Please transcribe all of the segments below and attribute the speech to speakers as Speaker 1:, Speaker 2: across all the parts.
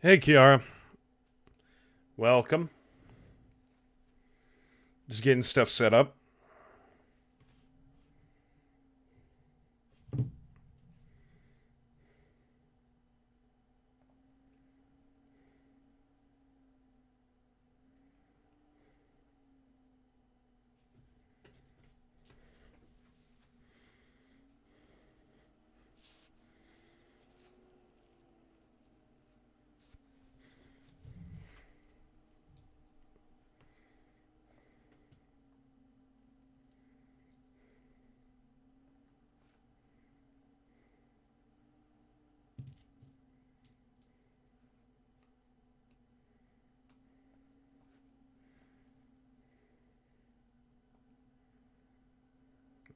Speaker 1: Hey, Kiara. Welcome. Just getting stuff set up.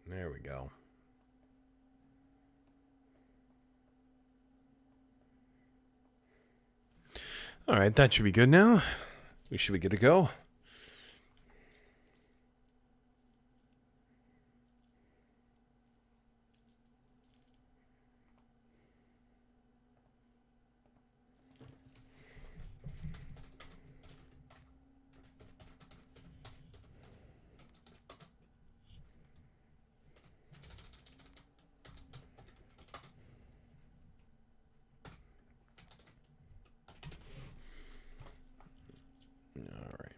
Speaker 1: There we go. All right, that should be good now. We should be good to go. All right.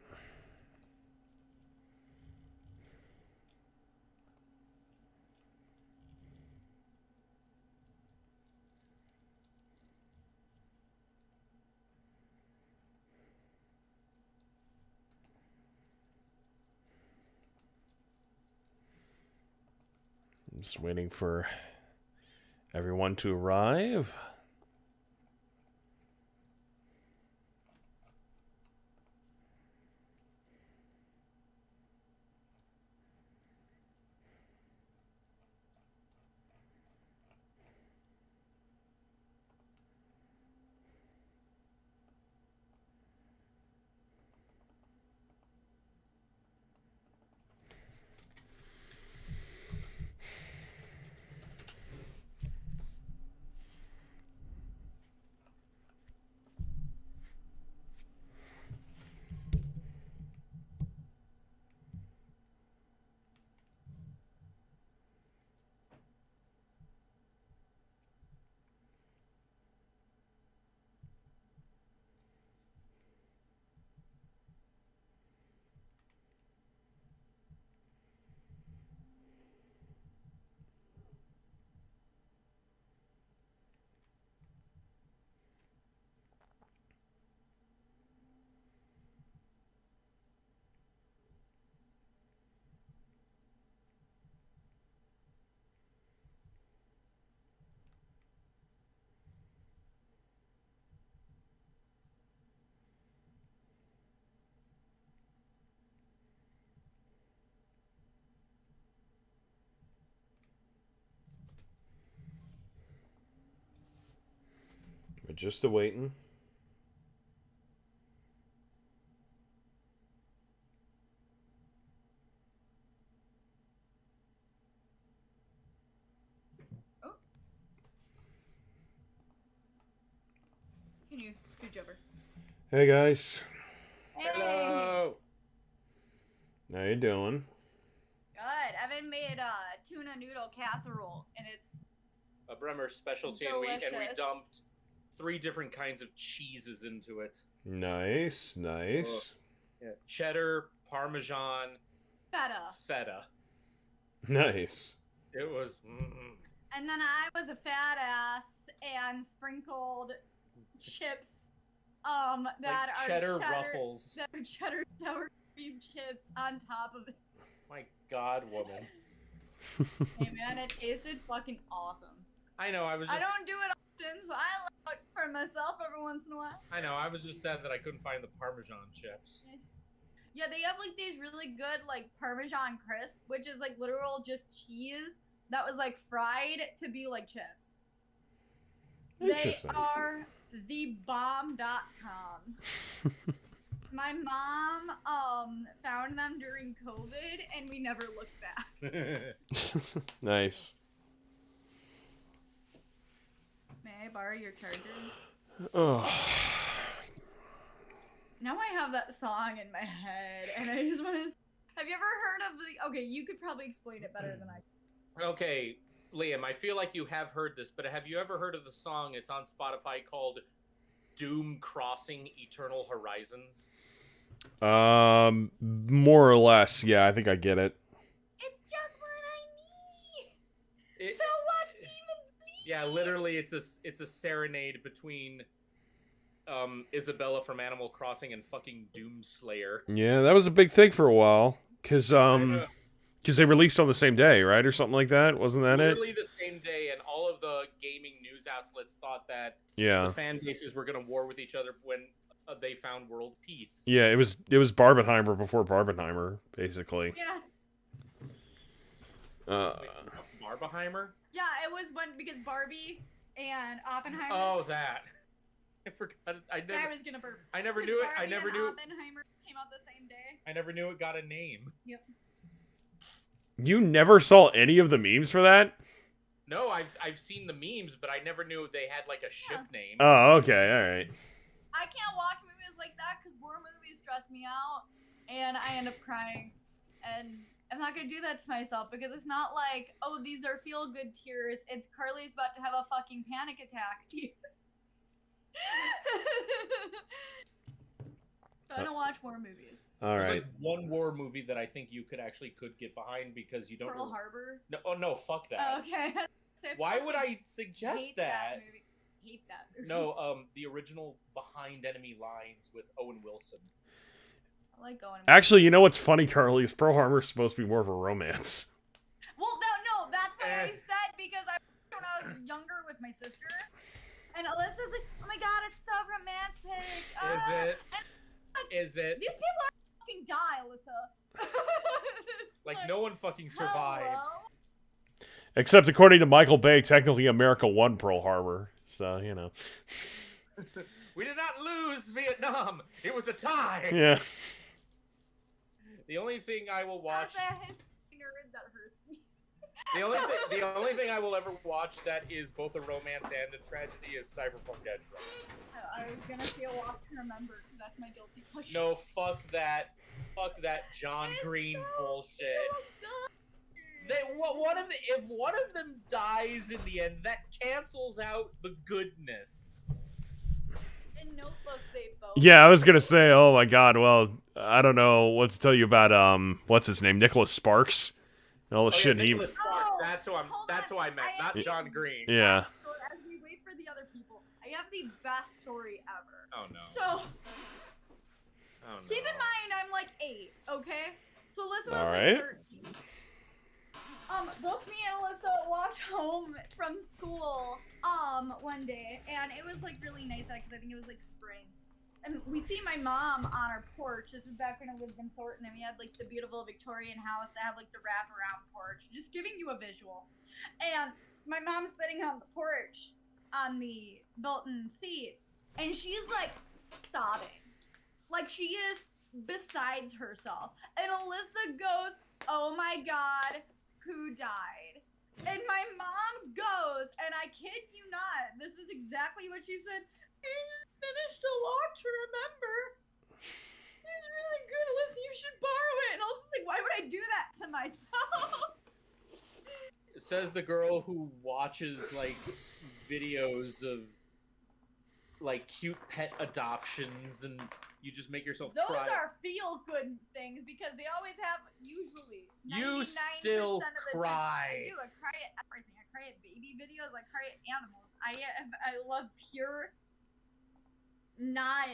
Speaker 1: I'm just waiting for everyone to arrive. We're just awaiting.
Speaker 2: Oh. Can you scooch over?
Speaker 1: Hey, guys.
Speaker 2: Hey.
Speaker 3: Hello.
Speaker 1: How you doing?
Speaker 2: Good. Evan made tuna noodle casserole, and it's
Speaker 3: A Bremer specialty, and we
Speaker 2: delicious.
Speaker 3: dumped 3 different kinds of cheeses into it.
Speaker 1: Nice, nice.
Speaker 3: Yeah. Cheddar, Parmesan,
Speaker 2: feta.
Speaker 1: Nice.
Speaker 3: It was.
Speaker 2: And then I was a fat ass and sprinkled chips that
Speaker 3: Like
Speaker 2: are
Speaker 3: cheddar ruffles.
Speaker 2: that are cheddar sour cream chips on top of it.
Speaker 3: My God, woman.
Speaker 2: Hey man, it tasted fucking awesome.
Speaker 3: I know. I was.
Speaker 2: I
Speaker 3: Just,
Speaker 2: don't do it often, so I allow it for myself every once in a while.
Speaker 3: I know. I was just sad that I couldn't find the Parmesan chips.
Speaker 2: Yeah, they have like these really good like Parmesan crisp, which is like literal just cheese that was like fried to be like chips. They
Speaker 1: Interesting.
Speaker 2: are thebomb.com. My mom found them during COVID and we never looked back.
Speaker 1: Nice.
Speaker 2: May I borrow your charger?
Speaker 1: Oh.
Speaker 2: Now I have that song in my head, and I just want to. Have you ever heard of the? Okay, you could probably explain it better than I.
Speaker 3: Okay, Liam, I feel like you have heard this, but have you ever heard of the song? It's on Spotify called "Doom Crossing Eternal Horizons."
Speaker 1: More or less. Yeah, I think I get it.
Speaker 2: It's just what I need
Speaker 3: It,
Speaker 2: to watch Demons Bleed.
Speaker 3: yeah, literally, it's a serenade between Isabella from Animal Crossing and fucking Doomslayer.
Speaker 1: Yeah, that was a big thing for a while. Because they released on the same day, right? Or something like that. Wasn't that
Speaker 3: Literally
Speaker 1: it?
Speaker 3: the same day, and all of the gaming news outlets thought that
Speaker 1: Yeah.
Speaker 3: the fan bases were going to war with each other when they found world peace.
Speaker 1: Yeah, it was Barbenheimer before Barbenheimer, basically.
Speaker 2: Yeah.
Speaker 3: Wait, Barbenheimer?
Speaker 2: Yeah, it was because Barbie and Oppenheimer.
Speaker 3: Oh, that. I forgot. I
Speaker 2: was gonna burp.
Speaker 3: I never knew it. I
Speaker 2: Barbie
Speaker 3: never
Speaker 2: and
Speaker 3: knew.
Speaker 2: Oppenheimer came out the same day.
Speaker 3: I never knew it got a name.
Speaker 2: Yep.
Speaker 1: You never saw any of the memes for that?
Speaker 3: No, I've seen the memes, but I never knew they had like a ship name.
Speaker 1: Oh, okay, alright.
Speaker 2: I can't watch movies like that because war movies stress me out, and I end up crying. And I'm not gonna do that to myself because it's not like, oh, these are feel-good tears. It's Carly's about to have a fucking panic attack tears. So I don't watch war movies.
Speaker 1: All
Speaker 3: There's
Speaker 1: right.
Speaker 3: like one war movie that I think you could get behind because you don't.
Speaker 2: Pearl Harbor.
Speaker 3: No, oh no, fuck that.
Speaker 2: Oh, okay. So
Speaker 3: Why would
Speaker 2: fucking
Speaker 3: I suggest
Speaker 2: hate
Speaker 3: that?
Speaker 2: movie. Hate that movie.
Speaker 3: No, the original Behind Enemy Lines with Owen Wilson.
Speaker 2: I like going.
Speaker 1: Actually, you know what's funny, Carly? Is Pearl Harbor supposed to be more of a romance?
Speaker 2: Well, no, that's what I said because when I was younger with my sister, and Alyssa's like, "Oh my god, it's so romantic."
Speaker 3: Is it? Is it?
Speaker 2: These people are fucking die, Alyssa.
Speaker 3: Like no one fucking survives.
Speaker 2: Hello?
Speaker 1: Except according to Michael Bay, technically America won Pearl Harbor. So, you know.
Speaker 3: We did not lose Vietnam. It was a tie.
Speaker 1: Yeah.
Speaker 3: The only thing I will watch.
Speaker 2: That's a history nerd that hurts me.
Speaker 3: The only thing I will ever watch that is both a romance and a tragedy is Cyberpunk Edge Runner.
Speaker 2: I was gonna say a Walk to Remember because that's my guilty pleasure.
Speaker 3: No, fuck that. Fuck that John Green bullshit. If one of them dies in the end, that cancels out the goodness.
Speaker 2: In Notebook, they both.
Speaker 1: Yeah, I was gonna say, oh my god, well, I don't know what to tell you about, what's his name? Nicholas Sparks? And all the shit he...
Speaker 3: Nicholas Sparks,
Speaker 2: Oh,
Speaker 3: that's who I meant, not John Green.
Speaker 1: Yeah.
Speaker 2: So as we wait for the other people, I have the best story ever.
Speaker 3: Oh no.
Speaker 2: So
Speaker 3: Oh no.
Speaker 2: keep in mind, I'm like 8, okay? So Alyssa was
Speaker 1: Alright.
Speaker 2: like 13. Both me and Alyssa walked home from school, one day, and it was like really nice because I think it was like spring. And we see my mom on our porch. This was back when I lived in Thornton, and we had like the beautiful Victorian house that had like the wraparound porch. Just giving you a visual. And my mom's sitting on the porch on the built-in seat, and she's like sobbing. Like she is besides herself. And Alyssa goes, "Oh my god, who died?" And my mom goes, and I kid you not, this is exactly what she said. "I just finished A Walk to Remember. It's really good, Alyssa, you should borrow it." And I was like, why would I do that to myself?
Speaker 3: Says the girl who watches like videos of like cute pet adoptions, and you just make yourself
Speaker 2: Those
Speaker 3: cry.
Speaker 2: are feel-good things because they always have, usually, 99%
Speaker 3: You still
Speaker 2: of the
Speaker 3: cry.
Speaker 2: Time, I do. I cry at everything. I cry at baby videos. I cry at animals. I love pure, not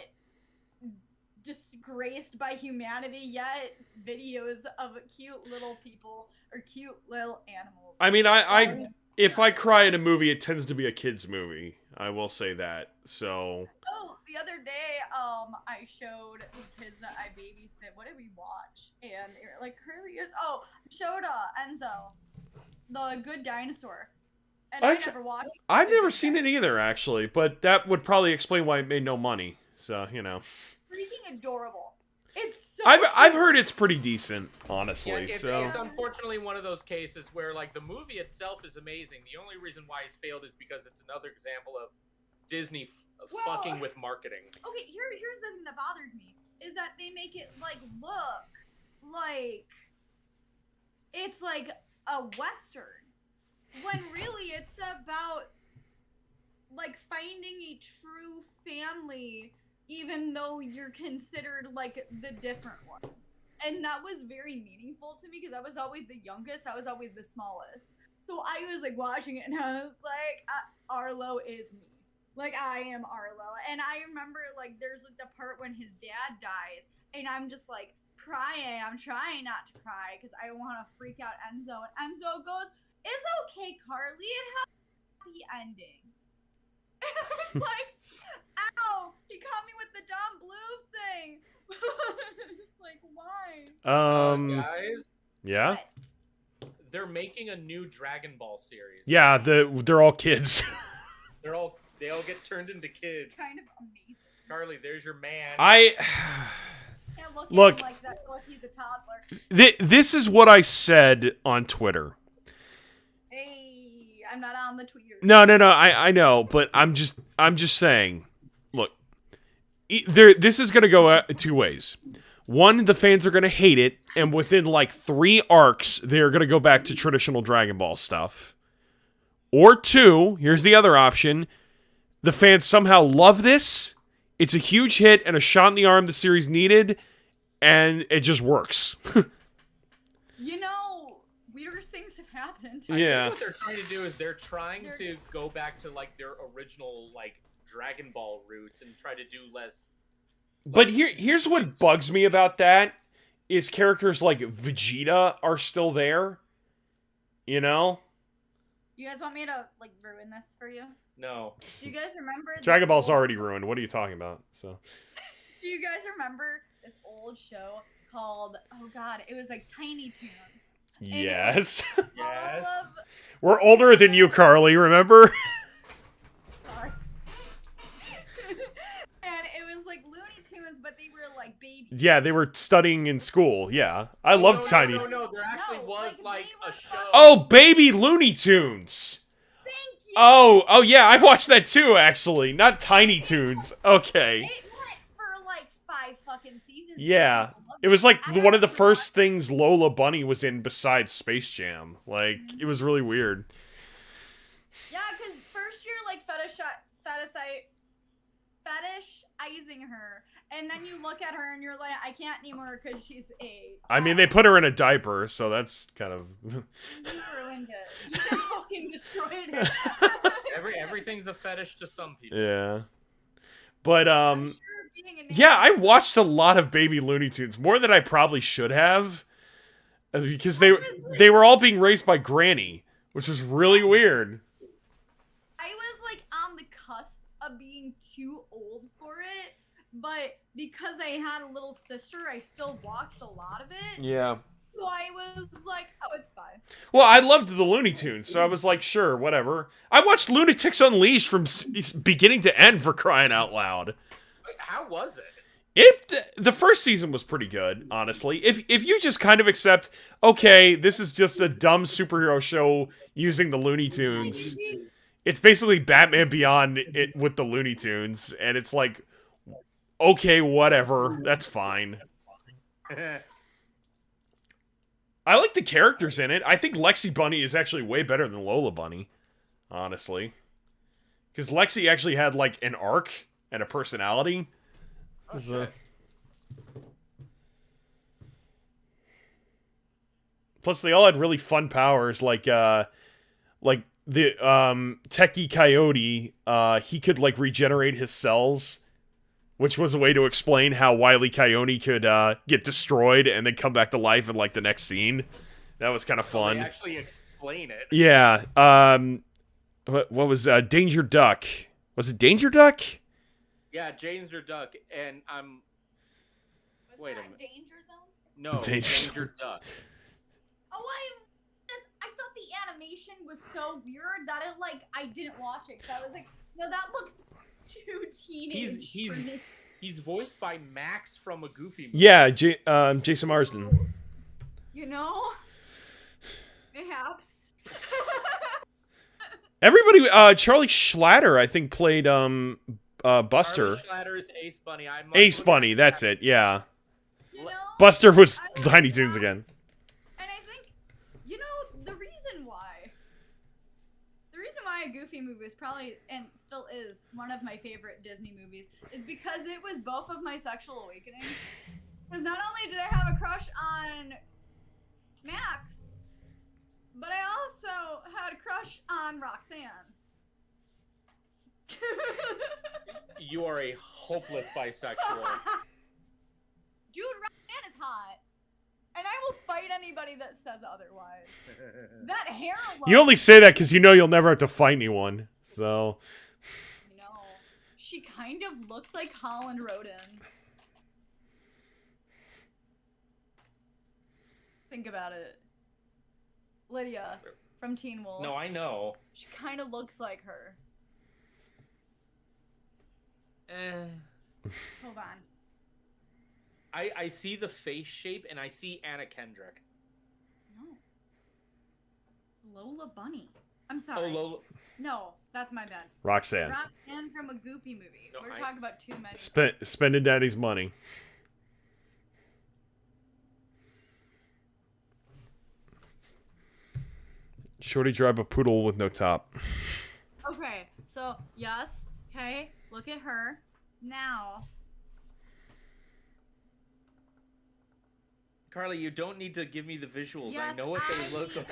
Speaker 2: disgraced by humanity yet videos of cute little people or cute little animals.
Speaker 1: I mean, I
Speaker 2: Sorry.
Speaker 1: if I cry at a movie, it tends to be a kid's movie. I will say that. So...
Speaker 2: Oh, the other day, I showed the kids that I babysit. What did we watch? And they were like, Curly is. Oh, showed Enzo, The Good Dinosaur. And I never watched it.
Speaker 1: I've never seen it either, actually. But that would probably explain why it made no money. So, you know.
Speaker 2: Freaking adorable. It's so.
Speaker 1: I've heard it's pretty decent, honestly.
Speaker 3: Yeah, it's
Speaker 1: so
Speaker 3: unfortunately one of those cases where like the movie itself is amazing. The only reason why it's failed is because it's another example of Disney
Speaker 2: Well,
Speaker 3: fucking with marketing.
Speaker 2: Okay, here's the thing that bothered me is that they make it like look like it's like a western when really it's about like finding a true family even though you're considered like the different one. And that was very meaningful to me because I was always the youngest, I was always the smallest. So I was like watching it and I was like, Arlo is me. Like I am Arlo. And I remember like there's like the part when his dad dies and I'm just like crying. I'm trying not to cry because I want to freak out Enzo. And Enzo goes, "It's okay, Carly. It has a happy ending." And I was like, ow, he caught me with the Don Blue thing. Like, why?
Speaker 3: Guys,
Speaker 1: Yeah?
Speaker 2: What?
Speaker 3: they're making a new Dragon Ball series.
Speaker 1: Yeah, they're all kids.
Speaker 3: They all get turned into kids.
Speaker 2: Kind of amazing.
Speaker 3: Carly, there's your man.
Speaker 2: Can't look
Speaker 1: Look.
Speaker 2: at him like that like he's a toddler.
Speaker 1: This is what I said on Twitter.
Speaker 2: Hey, I'm not on the Twitter.
Speaker 1: No, I know, but I'm just saying. Look, this is gonna go two ways. One, the fans are gonna hate it, and within like 3 arcs, they're gonna go back to traditional Dragon Ball stuff. Or two, here's the other option: the fans somehow love this. It's a huge hit and a shot in the arm the series needed, and it just works.
Speaker 2: You know, weird things have happened.
Speaker 3: I
Speaker 1: Yeah.
Speaker 3: think what they're trying to do is they're trying to go back to like their original like Dragon Ball roots and try to do less.
Speaker 1: But here's what bugs me about that is characters like Vegeta are still there. You know?
Speaker 2: You guys want me to like ruin this for you?
Speaker 3: No.
Speaker 2: Do you guys remember
Speaker 1: Dragon
Speaker 2: this
Speaker 1: Ball's
Speaker 2: old-
Speaker 1: already ruined. What are you talking about? So
Speaker 2: Do you guys remember this old show called, oh god, it was like Tiny Toons?
Speaker 1: yes.
Speaker 3: Yes.
Speaker 1: We're older than you, Carly, remember?
Speaker 2: Sorry. And it was like Looney Tunes, but they were like babies.
Speaker 1: Yeah, they were studying in school. Yeah. I love Tiny.
Speaker 3: No, there actually
Speaker 2: No,
Speaker 3: was
Speaker 2: like,
Speaker 3: like
Speaker 2: they
Speaker 3: a
Speaker 2: were
Speaker 3: show.
Speaker 1: Oh, Baby Looney Tunes.
Speaker 2: Thank you.
Speaker 1: Oh, yeah, I watched that too, actually. Not Tiny Toons. Okay.
Speaker 2: It went for like 5 fucking seasons.
Speaker 1: Yeah.
Speaker 2: People loved
Speaker 1: It was like
Speaker 2: I
Speaker 1: one of the
Speaker 2: actually
Speaker 1: first things Lola Bunny was in besides Space Jam. Like, it was really weird.
Speaker 2: Yeah, because first you're like fetishizing her, and then you look at her and you're like, I can't anymore because she's a.
Speaker 1: I mean, they put her in a diaper, so that's kind of...
Speaker 2: You ruined it. You just fucking destroyed it.
Speaker 3: Everything's a fetish to some people.
Speaker 1: Yeah. But,
Speaker 2: I'm sure being a
Speaker 1: yeah, I watched a lot of Baby Looney Tunes, more than I probably should have, because they were all being raised by Granny, which was really weird.
Speaker 2: I was like on the cusp of being too old for it, but because I had a little sister, I still watched a lot of it.
Speaker 1: Yeah.
Speaker 2: So I was like, oh, it's fine.
Speaker 1: Well, I loved the Looney Tunes, so I was like, sure, whatever. I watched Lunatics Unleashed from beginning to end, for crying out loud.
Speaker 3: How was it?
Speaker 1: The first season was pretty good, honestly. If you just kind of accept, okay, this is just a dumb superhero show using the Looney Tunes. It's basically Batman Beyond it with the Looney Tunes, and it's like, okay, whatever, that's fine. I like the characters in it. I think Lexi Bunny is actually way better than Lola Bunny, honestly. Because Lexi actually had, like, an arc and a personality.
Speaker 3: Oh, shit.
Speaker 1: Plus, they all had really fun powers, like the Techie Coyote, he could, like, regenerate his cells, which was a way to explain how Wile E. Coyote could get destroyed and then come back to life in, like, the next scene. That was kind of fun.
Speaker 3: They actually explain it.
Speaker 1: Yeah. What was Danger Duck? Was it Danger Duck?
Speaker 3: Yeah, Danger Duck, and I'm... Wait a minute.
Speaker 2: Danger Zone?
Speaker 3: No, Danger Duck.
Speaker 2: Oh, I thought the animation was so weird that it, like, I didn't watch it. Cause I was like, no, that looks too teenage.
Speaker 3: He's voiced by Max from a Goofy movie.
Speaker 1: Yeah, Jason Marsden.
Speaker 2: You know? Perhaps.
Speaker 1: Everybody, Charlie Schlatter, I think, played Buster.
Speaker 3: Charlie Schlatter is Ace Bunny.
Speaker 1: Ace Bunny, that's it. Yeah.
Speaker 2: You know,
Speaker 1: Buster was
Speaker 2: I like
Speaker 1: Tiny
Speaker 2: that.
Speaker 1: Toons again.
Speaker 2: And I think, the reason why a Goofy movie is probably, and still is, one of my favorite Disney movies is because it was both of my sexual awakenings. Because not only did I have a crush on Max, but I also had a crush on Roxanne.
Speaker 3: You are a hopeless bisexual.
Speaker 2: Dude, Roxanne is hot. And I will fight anybody that says otherwise. That hair alone.
Speaker 1: You only say that because you know you'll never have to fight anyone. So.
Speaker 2: No. She kind of looks like Holland Roden. Think about it. Lydia from Teen Wolf.
Speaker 3: No, I know.
Speaker 2: She kind of looks like her. Hold on.
Speaker 3: I see the face shape and I see Anna Kendrick.
Speaker 2: No. It's Lola Bunny. I'm sorry.
Speaker 3: Oh, Lola.
Speaker 2: No, that's my bad.
Speaker 1: Roxanne.
Speaker 2: Roxanne from a Goofy movie.
Speaker 3: No,
Speaker 2: We're talking about two men.
Speaker 1: Spending daddy's money. Shorty drive a poodle with no top.
Speaker 2: Okay, so yes. Okay, look at her. Now.
Speaker 3: Carly, you don't need to give me the visuals.
Speaker 2: Yes,
Speaker 3: I know what they look like.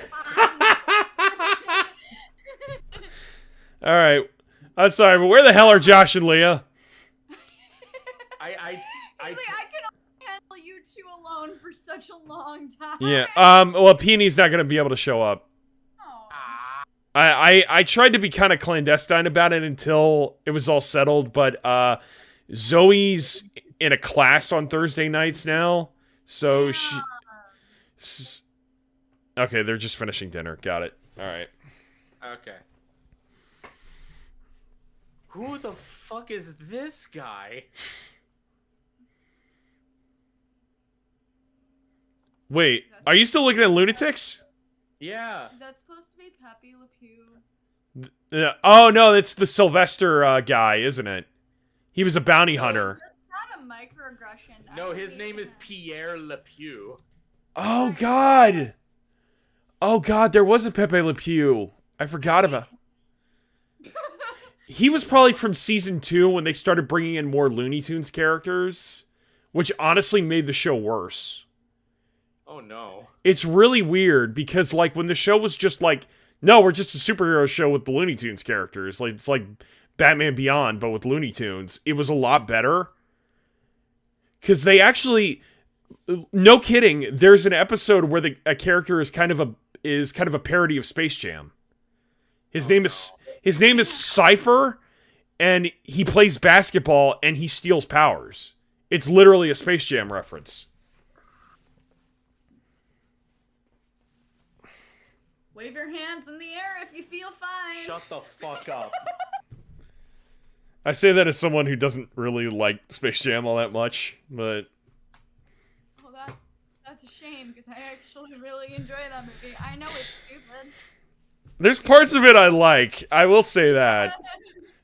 Speaker 1: All right. I'm sorry, but where the hell are Josh and Leah?
Speaker 3: I
Speaker 2: Haley, I can only handle you two alone for such a long time.
Speaker 1: Yeah. Well, Peony's not gonna be able to show up.
Speaker 2: Aw.
Speaker 1: I tried to be kind of clandestine about it until it was all settled, but Zoe's in a class on Thursday nights now, so
Speaker 2: Yeah.
Speaker 1: Okay, they're just finishing dinner. Got it. All right.
Speaker 3: Okay. Who the fuck is this guy?
Speaker 1: Wait, are you still looking at Lunatics?
Speaker 3: Yeah.
Speaker 2: Is that supposed to be Pepe Le Pew?
Speaker 1: Yeah. Oh no, it's the Sylvester guy, isn't it? He was a bounty hunter.
Speaker 2: That's not a microaggression.
Speaker 3: No, his name is Pierre Le Pew.
Speaker 1: Oh God. Oh God, there was a Pepe Le Pew. I forgot about. He was probably from season 2 when they started bringing in more Looney Tunes characters, which honestly made the show worse.
Speaker 3: Oh no.
Speaker 1: It's really weird because like when the show was just like, no, we're just a superhero show with the Looney Tunes characters. Like it's like Batman Beyond, but with Looney Tunes. It was a lot better. Cause they actually, no kidding, there's an episode where a character is kind of a parody of Space Jam. His name is Cypher, and he plays basketball and he steals powers. It's literally a Space Jam reference.
Speaker 2: Wave your hands in the air if you feel fine.
Speaker 3: Shut the fuck up.
Speaker 1: I say that as someone who doesn't really like Space Jam all that much, but
Speaker 2: Well, that's a shame because I actually really enjoy that movie. I know it's stupid.
Speaker 1: there's parts of it I like. I will say that.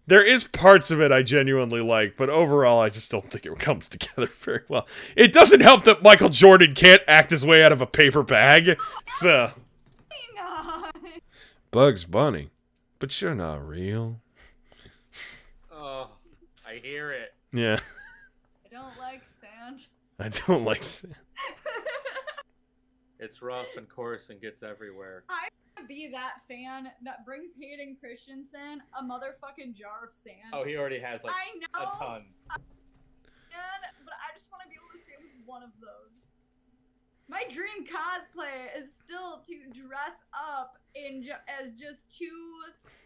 Speaker 1: There is parts of it I genuinely like, but overall I just don't think it comes together very well. It doesn't help that Michael Jordan can't act his way out of a paper bag, so...
Speaker 2: Not.
Speaker 1: Bugs Bunny, but you're not real.
Speaker 3: Oh, I hear it.
Speaker 1: Yeah,
Speaker 2: I don't like sand.
Speaker 1: I don't like...
Speaker 3: It's rough and coarse and gets everywhere.
Speaker 2: I want to be that fan that brings Hayden Christensen a motherfucking jar of sand.
Speaker 3: Oh, he already has like
Speaker 2: I know,
Speaker 3: a ton.
Speaker 2: but I just want to be able to say it was one of those. My dream cosplay is still to dress up as just two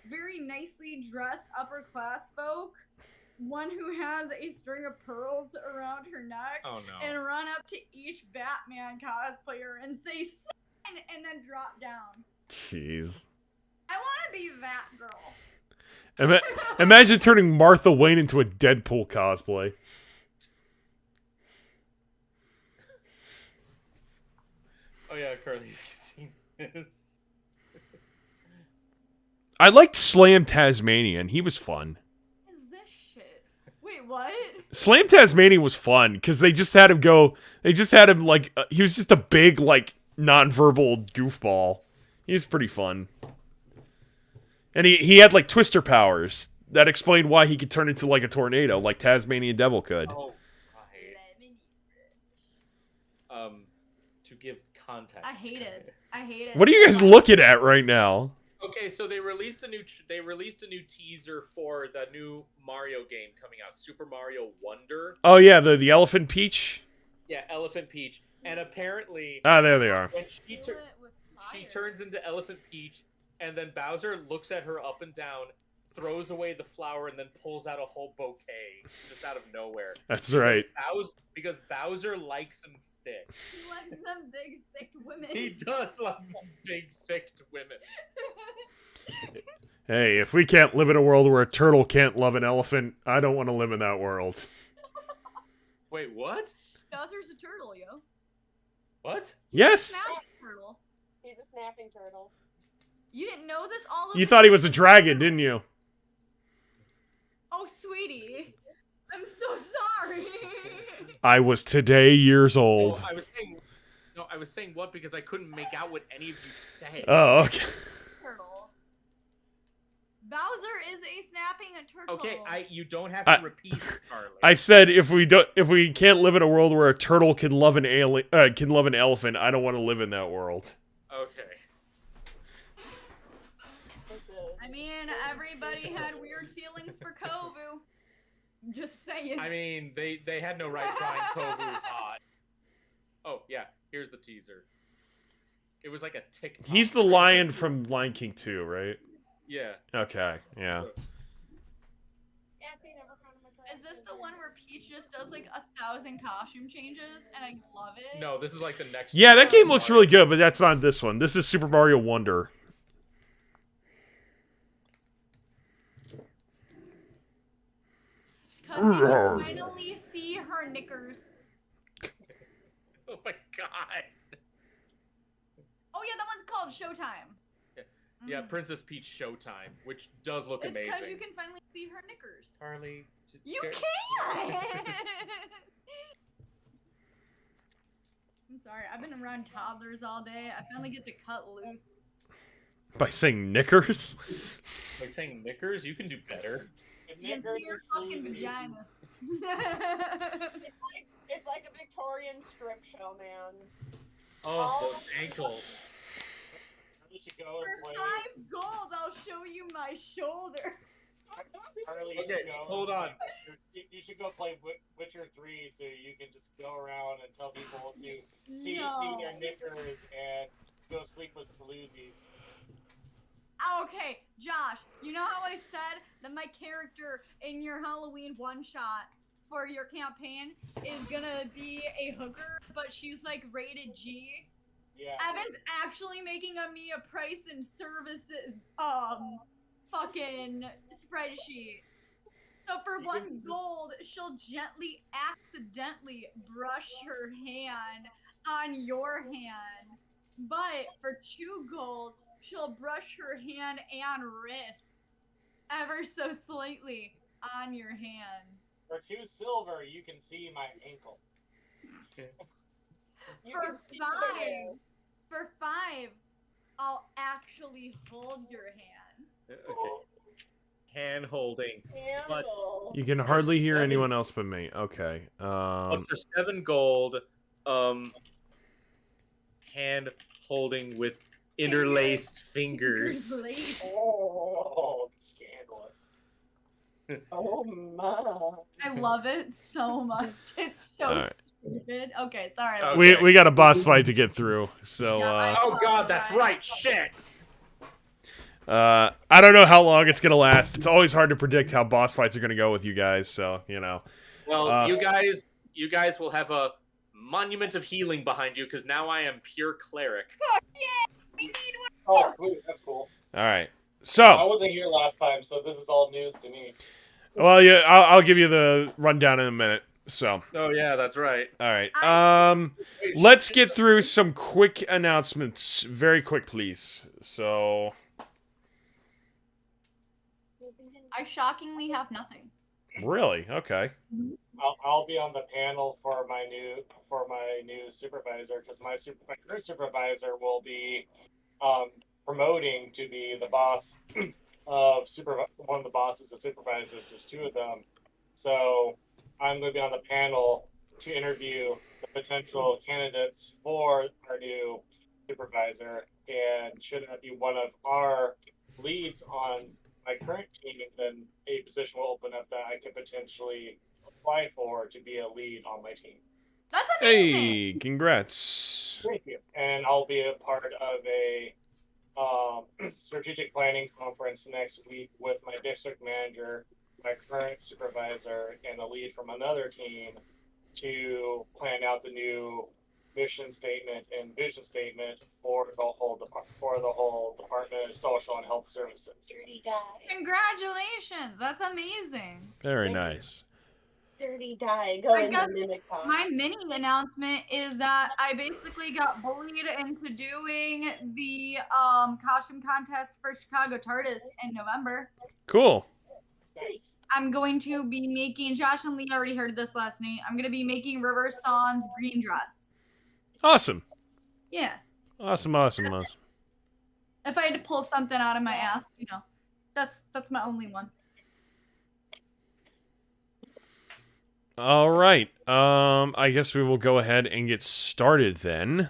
Speaker 2: very nicely dressed upper class folk. One who has a string of pearls around her neck.
Speaker 3: Oh no.
Speaker 2: And run up to each Batman cosplayer and say sign and then drop down.
Speaker 1: Jeez.
Speaker 2: I want to be that girl.
Speaker 1: Imagine turning Martha Wayne into a Deadpool cosplay.
Speaker 3: Oh yeah, Carly, have you seen this?
Speaker 1: I liked Slam Tasmanian. He was fun.
Speaker 2: What is this shit? Wait, what?
Speaker 1: Slam Tasmanian was fun because they just had him go. They just had him like he was just a big like nonverbal goofball. He was pretty fun, and he had like twister powers that explained why he could turn into like a tornado, like Tasmanian Devil could.
Speaker 3: Oh, to give context.
Speaker 2: I hate it. I hate it.
Speaker 1: What are you guys looking at right now?
Speaker 3: Okay, so they released a new teaser for the new Mario game coming out, Super Mario Wonder.
Speaker 1: Oh yeah, the Elephant Peach.
Speaker 3: Yeah, Elephant Peach, and apparently
Speaker 1: Ah, there they are.
Speaker 3: when she turns into Elephant Peach, and then Bowser looks at her up and down, throws away the flower, and then pulls out a whole bouquet just out of nowhere.
Speaker 1: That's right.
Speaker 3: Because Bowser likes them thick.
Speaker 2: He likes them big, thick women.
Speaker 3: He does like big, thick women.
Speaker 1: Hey, if we can't live in a world where a turtle can't love an elephant, I don't want to live in that world.
Speaker 3: Wait, what?
Speaker 2: Bowser's a turtle, yo.
Speaker 3: What?
Speaker 1: Yes.
Speaker 2: Snapping turtle.
Speaker 4: He's a snapping turtle.
Speaker 2: You didn't know this? All of
Speaker 1: You
Speaker 2: this
Speaker 1: thought he was a
Speaker 2: is-
Speaker 1: dragon, didn't you?
Speaker 2: Oh, sweetie. I'm so sorry.
Speaker 1: I was today years old.
Speaker 3: No, I was saying what because I couldn't make out what any of you said.
Speaker 1: Oh, okay.
Speaker 2: Turtle. Bowser is a snapping a turtle.
Speaker 3: Okay, you don't have to repeat, Charlie.
Speaker 1: I said if we can't live in a world where a turtle can love an elephant, I don't want to live in that world.
Speaker 3: Okay.
Speaker 2: I mean, everybody had weird feelings for Kovu. Just saying.
Speaker 3: I mean, they had no right trying Kovu hot. Oh yeah, here's the teaser. It was like a TikTok.
Speaker 1: He's the lion from Lion King 2, right?
Speaker 3: Yeah.
Speaker 1: Okay, yeah.
Speaker 2: Is this the one where Peach just does like 1,000 costume changes and I love it?
Speaker 3: No, this is like the next.
Speaker 1: Yeah, that game looks really good, but that's not this one. This is Super Mario Wonder.
Speaker 2: Because you can finally see her knickers.
Speaker 3: Oh my god.
Speaker 2: Oh yeah, that one's called Showtime.
Speaker 3: Yeah, Princess Peach Showtime, which does look
Speaker 2: It's
Speaker 3: amazing.
Speaker 2: because you can finally see her knickers.
Speaker 3: Charlie.
Speaker 2: You can! I'm sorry, I've been around toddlers all day. I finally get to cut loose.
Speaker 1: By saying knickers?
Speaker 3: Like saying knickers, you can do better.
Speaker 2: You can see your fucking vagina.
Speaker 4: It's like a Victorian strip show, man.
Speaker 3: Oh, those ankles.
Speaker 4: You should go and
Speaker 2: For
Speaker 4: play.
Speaker 2: 5 gold, I'll show you my shoulder.
Speaker 4: Charlie,
Speaker 3: Okay, hold on.
Speaker 4: You should go play Witcher 3 so you can just go around and tell people to see
Speaker 2: No.
Speaker 4: their knickers and go sleep with sleazies.
Speaker 2: Okay, Josh, you know how I said that my character in your Halloween one-shot for your campaign is gonna be a hooker, but she's like rated G?
Speaker 4: Yeah.
Speaker 2: Evan's actually making me a price and services fucking spreadsheet. So for 1 gold, she'll gently accidentally brush her hand on your hand. But for 2 gold, she'll brush her hand and wrist ever so slightly on your hand.
Speaker 4: For 2 silver, you can see my ankle. You
Speaker 2: For
Speaker 4: can see my hair.
Speaker 2: 5, I'll actually hold your hand.
Speaker 3: Okay. Hand holding.
Speaker 4: Handle.
Speaker 1: You can hardly hear
Speaker 3: 7
Speaker 1: anyone else but me. Okay.
Speaker 3: Up to 7 gold. Hand holding with interlaced fingers.
Speaker 2: Laced.
Speaker 4: Oh, scandalous. Oh my.
Speaker 2: I love it so much. It's so
Speaker 1: Alright.
Speaker 2: stupid. Okay, sorry.
Speaker 3: Okay.
Speaker 1: We got a boss fight to get through, so
Speaker 2: Yeah,
Speaker 3: Oh god, that's right. Shit.
Speaker 1: I don't know how long it's gonna last. It's always hard to predict how boss fights are gonna go with you guys, so you know.
Speaker 3: Well, you guys will have a monument of healing behind you because now I am pure cleric.
Speaker 4: Oh, sweet. That's cool.
Speaker 1: All right.
Speaker 4: I
Speaker 1: So,
Speaker 4: wasn't here last time, so this is all news to me.
Speaker 1: well, yeah, I'll give you the rundown in a minute. So,
Speaker 3: Oh yeah, that's right.
Speaker 1: all right. Let's get through some quick announcements, very quick, please. So,
Speaker 2: I shockingly have nothing.
Speaker 1: Really? Okay.
Speaker 4: I'll be on the panel for my new supervisor because my current supervisor will be promoting to be the boss of one of the bosses of supervisors. There's two of them, so I'm going to be on the panel to interview the potential candidates for our new supervisor. And should that be one of our leads on my current team, then a position will open up that I could potentially apply for to be a lead on my team.
Speaker 2: That's amazing.
Speaker 1: Hey, congrats.
Speaker 4: Thank you. And I'll be a part of a strategic planning conference next week with my district manager, my current supervisor, and a lead from another team to plan out the new mission statement and vision statement for the whole Department of Social and Health Services.
Speaker 5: Dirty die.
Speaker 2: Congratulations. That's amazing.
Speaker 1: Very nice.
Speaker 5: Dirty die. Go
Speaker 2: I
Speaker 5: in
Speaker 2: guess
Speaker 5: the mimic box.
Speaker 2: My mini announcement is that I basically got bullied into doing the costume contest for Chicago TARDIS in November.
Speaker 1: Cool.
Speaker 4: Nice.
Speaker 2: I'm going to be making, Josh and Lee already heard this last night, I'm going to be making River Song's green dress.
Speaker 1: Awesome.
Speaker 2: Yeah.
Speaker 1: Awesome, awesome, awesome.
Speaker 2: If I had to pull something out of my ass, you know, that's my only one.
Speaker 1: All right. I guess we will go ahead and get started then.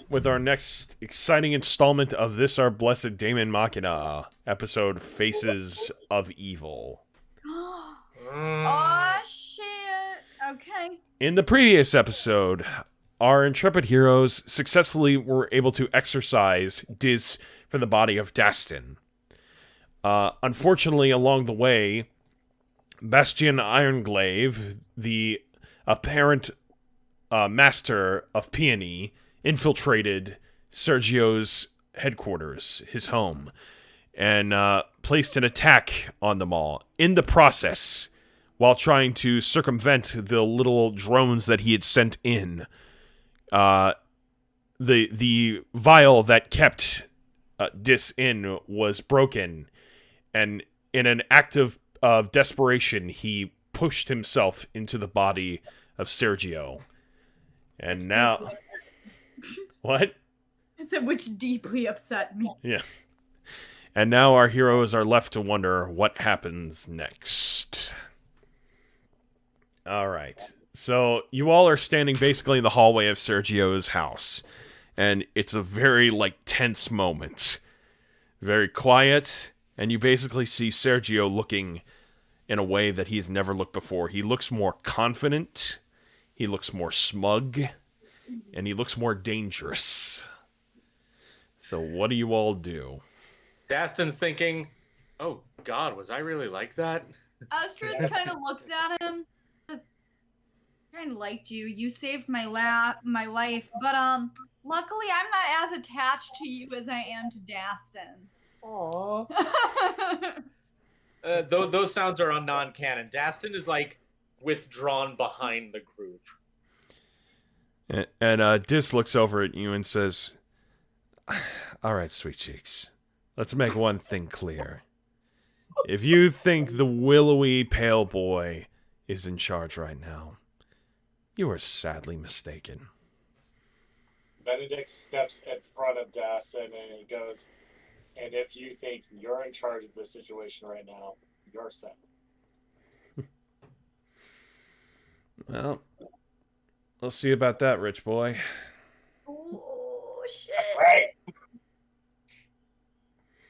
Speaker 1: With our next exciting installment of this, our Blessed Daemon Machina episode, Faces of Evil.
Speaker 2: Oh, shit. Okay.
Speaker 1: In the previous episode, our intrepid heroes successfully were able to exorcise Diz from the body of Dastin. Unfortunately, along the way, Bastian Ironglaive, the apparent master of Peony, infiltrated Sergio's headquarters, his home, and placed an attack on them all. In the process, while trying to circumvent the little drones that he had sent in, the vial that kept Dis in was broken, and in an act of desperation, he pushed himself into the body of Sergio. And now... What?
Speaker 2: I said, which deeply upset me.
Speaker 1: Yeah. And now our heroes are left to wonder what happens next. Alright. So, you all are standing basically in the hallway of Sergio's house. And it's a very, tense moment. Very quiet. And you basically see Sergio looking in a way that he's never looked before. He looks more confident. He looks more smug. And he looks more dangerous. So what do you all do?
Speaker 3: Dastin's thinking, oh God, was I really like that?
Speaker 2: Astrid kind of looks at him. I kind of liked you. You saved my life, but luckily I'm not as attached to you as I am to Dastin.
Speaker 3: Aww. Those sounds are on non-canon. Dastin is withdrawn behind the group.
Speaker 1: And Dis looks over at you and says, all right, sweet cheeks. Let's make one thing clear. If you think the willowy pale boy is in charge right now, you are sadly mistaken.
Speaker 4: Benedict steps in front of Dastin and he goes, and if you think you're in charge of the situation right now, you're set.
Speaker 1: Well, we'll see about that, rich boy.
Speaker 2: Oh, shit.
Speaker 4: Right.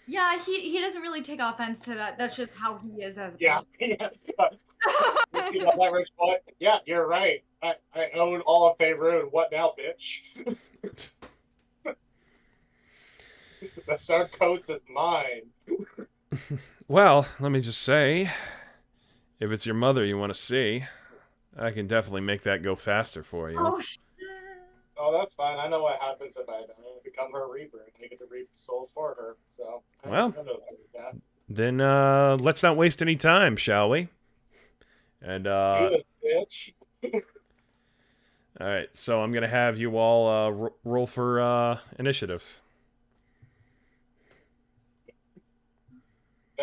Speaker 2: Yeah, he doesn't really take offense to that. That's just how he is as a
Speaker 4: Yeah.
Speaker 2: person.
Speaker 4: You know that, rich boy? Yeah, you're right. I own all of Faerun. What now, bitch? The Sun Coast is mine.
Speaker 1: Well, let me just say, if it's your mother you want to see, I can definitely make that go faster for you.
Speaker 2: Oh, shit.
Speaker 4: Oh, that's fine. I know what happens if I become her reaper and I get to reap souls for her. So,
Speaker 1: Well.
Speaker 4: I know that.
Speaker 1: Then let's not waste any time, shall we? And
Speaker 4: Do this, bitch.
Speaker 1: all right, so I'm gonna have you all roll for initiative.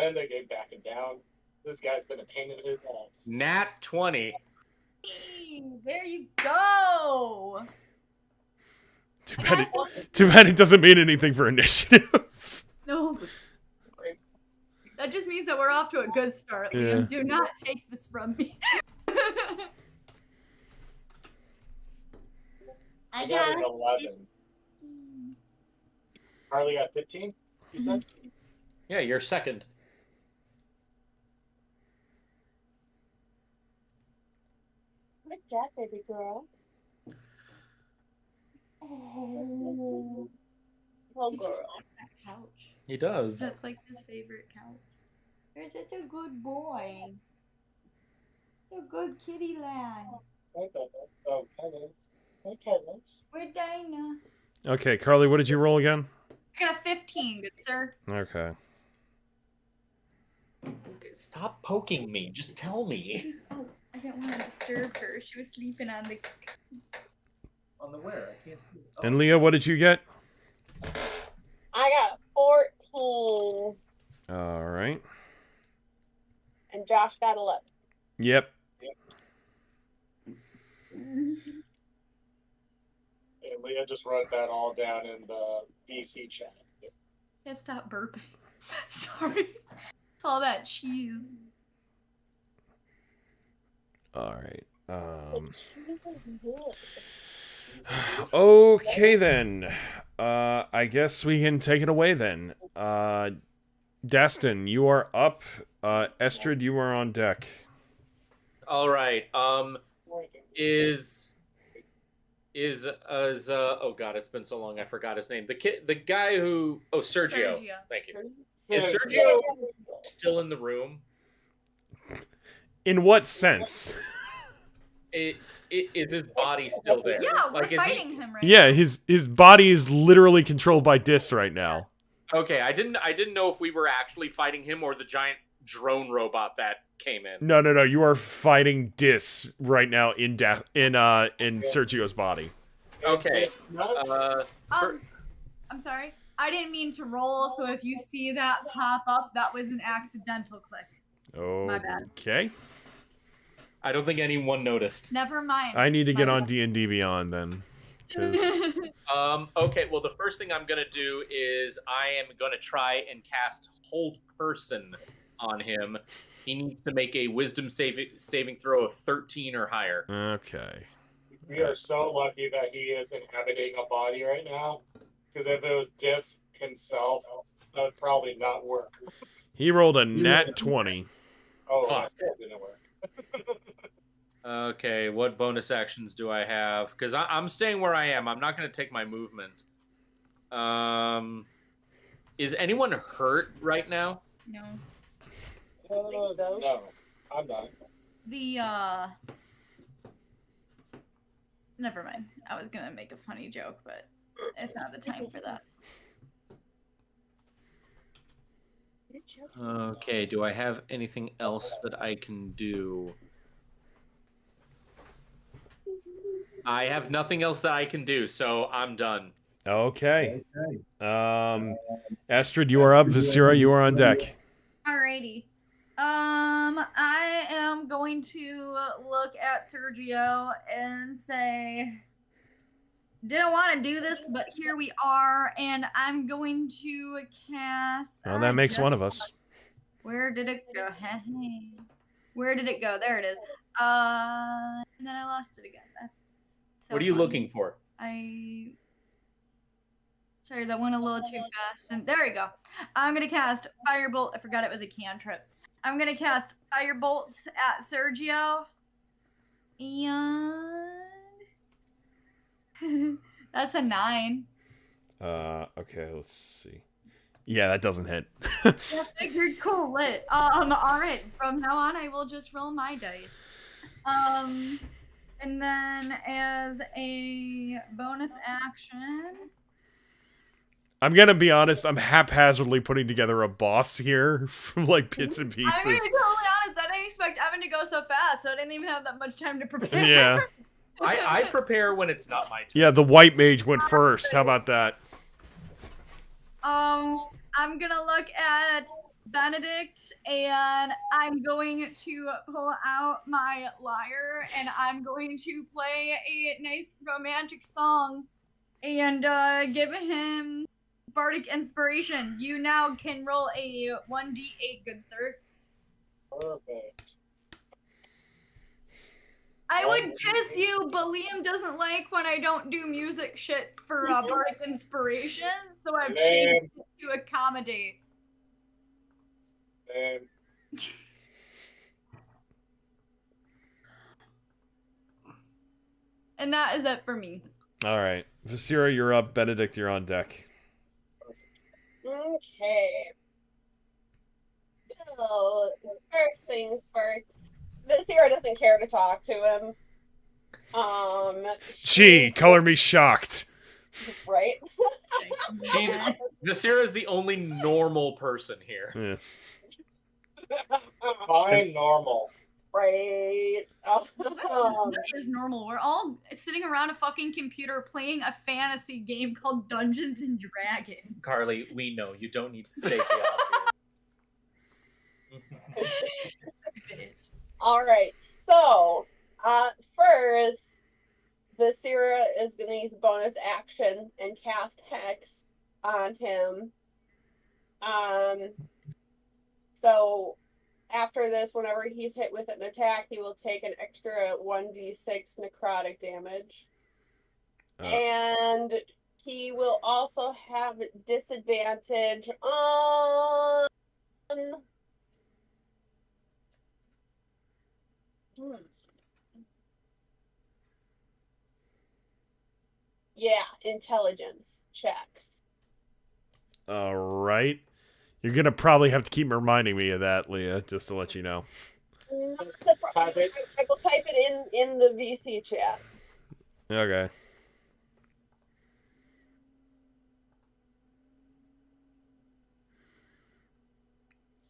Speaker 4: defending and backing down. This guy's been a pain in his ass.
Speaker 3: Nat 20.
Speaker 2: There you go.
Speaker 1: Too bad it doesn't mean anything for initiative.
Speaker 2: No. That just means that we're off to a good start, Liam. Do not take this from me.
Speaker 4: I got an 11. Carly got 15, you said?
Speaker 3: Yeah, you're second.
Speaker 5: Good job, baby girl. Oh,
Speaker 2: He just
Speaker 5: girl.
Speaker 2: likes that couch.
Speaker 3: He does.
Speaker 2: That's like his favorite couch. You're such a good boy. You're a good kitty lad.
Speaker 4: Oh, Kevin. Hey, Kevin.
Speaker 2: We're Dinah.
Speaker 1: Okay, Carly, what did you roll again?
Speaker 2: I got a 15, good sir.
Speaker 1: Okay.
Speaker 3: Stop poking me. Just tell me.
Speaker 2: Please, oh, I didn't want to disturb her. She was sleeping on the...
Speaker 3: On the where? I can't see.
Speaker 1: And Leah, what did you get?
Speaker 5: I got 14,
Speaker 1: All right.
Speaker 5: and Josh got 11.
Speaker 1: Yep.
Speaker 4: And Leah just wrote that all down in the VC chat.
Speaker 2: Can't stop burping. Sorry. It's all that cheese.
Speaker 1: All right.
Speaker 5: Cheese is good.
Speaker 1: Okay then. I guess we can take it away then. Dastin, you are up. Estrid, you are on deck.
Speaker 3: All right. Oh god, it's been so long. I forgot his name. The guy who. Oh, Sergio.
Speaker 2: Sergio.
Speaker 3: Thank you. Is Sergio still in the room?
Speaker 1: In what sense?
Speaker 3: Is his body still there?
Speaker 2: Yeah, we're
Speaker 3: Like, is
Speaker 2: fighting him right
Speaker 1: Yeah,
Speaker 2: now.
Speaker 1: his body is literally controlled by Dis right now.
Speaker 3: Okay, I didn't know if we were actually fighting him or the giant drone robot that came in.
Speaker 1: No. You are fighting Dis right now in Sergio's body.
Speaker 3: Okay.
Speaker 2: I'm sorry. I didn't mean to roll, so if you see that pop up, that was an accidental click. My bad.
Speaker 1: Okay.
Speaker 3: I don't think anyone noticed.
Speaker 2: Never mind.
Speaker 1: I need to get
Speaker 2: My
Speaker 1: on
Speaker 2: bad.
Speaker 1: D&D Beyond then. 'Cause-
Speaker 3: Okay, well, the first thing I'm going to do is I am going to try and cast Hold Person on him. He needs to make a wisdom saving throw of 13 or higher.
Speaker 1: okay.
Speaker 4: We are so lucky that he is inhabiting a body right now. Because if it was Dis himself, that would probably not work.
Speaker 1: He rolled a nat 20.
Speaker 4: Oh,
Speaker 3: Fuck.
Speaker 4: that still didn't work.
Speaker 3: Okay, what bonus actions do I have? Because I'm staying where I am. I'm not going to take my movement. Is anyone hurt right now?
Speaker 2: No.
Speaker 4: No, I'm not.
Speaker 2: Never mind. I was gonna make a funny joke, but it's not the time for that.
Speaker 3: Okay, do I have anything else that I can do? I have nothing else that I can do, so I'm done.
Speaker 1: Okay. Astrid, you are up. Visira, you are on deck.
Speaker 2: Alrighty. I am going to look at Sergio and say, didn't want to do this, but here we are, and I'm going to cast.
Speaker 1: Well, that makes one of us.
Speaker 2: Where did it go? Where did it go? There it is. And then I lost it again. That's so
Speaker 3: What are you
Speaker 2: funny.
Speaker 3: looking for?
Speaker 2: Sorry, that went a little too fast. And there we go. I'm gonna cast Firebolt. I forgot it was a cantrip. I'm gonna cast Firebolts at Sergio. And that's a 9.
Speaker 1: Okay, let's see. Yeah, that doesn't hit.
Speaker 2: Yeah, figured cool lit. Alright, from now on I will just roll my dice. And then as a bonus action.
Speaker 1: I'm gonna be honest, I'm haphazardly putting together a boss here from like bits and pieces.
Speaker 2: I'm gonna be totally honest, I didn't expect Evan to go so fast, so I didn't even have that much time to prepare.
Speaker 1: Yeah.
Speaker 3: I prepare when it's not my turn.
Speaker 1: Yeah, the white mage went first. How about that?
Speaker 2: I'm gonna look at Benedict, and I'm going to pull out my lyre, and I'm going to play a nice romantic song, and give him bardic inspiration. You now can roll a 1d8, good sir.
Speaker 4: Perfect.
Speaker 2: I would kiss you, but Liam doesn't like when I don't do music shit for bardic inspiration, so I've changed it to accommodate.
Speaker 4: And
Speaker 2: And that is it for me.
Speaker 1: All right. Vasira, you're up. Benedict, you're on deck.
Speaker 5: Okay. So, first things first. This Sierra doesn't care to talk to him.
Speaker 1: Gee, color me shocked.
Speaker 5: Right?
Speaker 3: Nasira's the only normal person here.
Speaker 1: Yeah.
Speaker 4: fine, normal.
Speaker 5: Right.
Speaker 2: What is normal? We're all sitting around a fucking computer playing a fantasy game called Dungeons and Dragons.
Speaker 3: Carly, we know you don't need to stay the
Speaker 5: All right. So, first, the Sierra is going to use bonus action and cast Hex on him. So, after this, whenever he's hit with an attack, he will take an extra 1d6 necrotic damage. And he will also have disadvantage on... Yeah, intelligence checks.
Speaker 1: All right. You're going to probably have to keep reminding me of that, Leah, just to let you know.
Speaker 4: Type it.
Speaker 5: I will type it in the VC chat.
Speaker 1: Okay.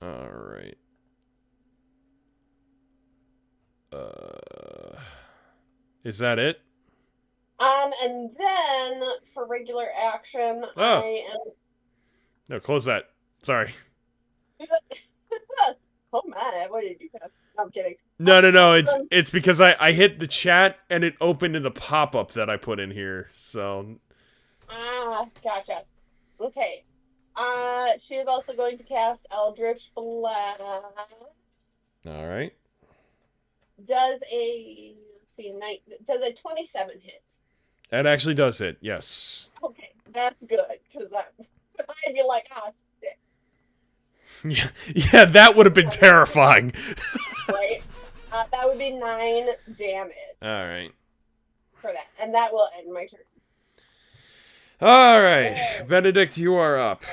Speaker 1: All right. Is that it?
Speaker 5: And then for regular action,
Speaker 1: Oh.
Speaker 5: I am.
Speaker 1: No, close that. Sorry.
Speaker 5: Oh my! What did you have? I'm kidding.
Speaker 1: No. It's because I hit the chat and it opened in the pop-up that I put in here. So.
Speaker 5: Gotcha. Okay. She is also going to cast Eldritch Blast.
Speaker 1: All right.
Speaker 5: Does a 27 hit?
Speaker 1: That actually does hit. Yes.
Speaker 5: Okay, that's good because I'd be like, shit.
Speaker 1: Yeah, that would have been terrifying.
Speaker 5: Right? That would be 9 damage.
Speaker 1: All right.
Speaker 5: For that, and that will end my turn.
Speaker 1: All right, Benedict, you are up.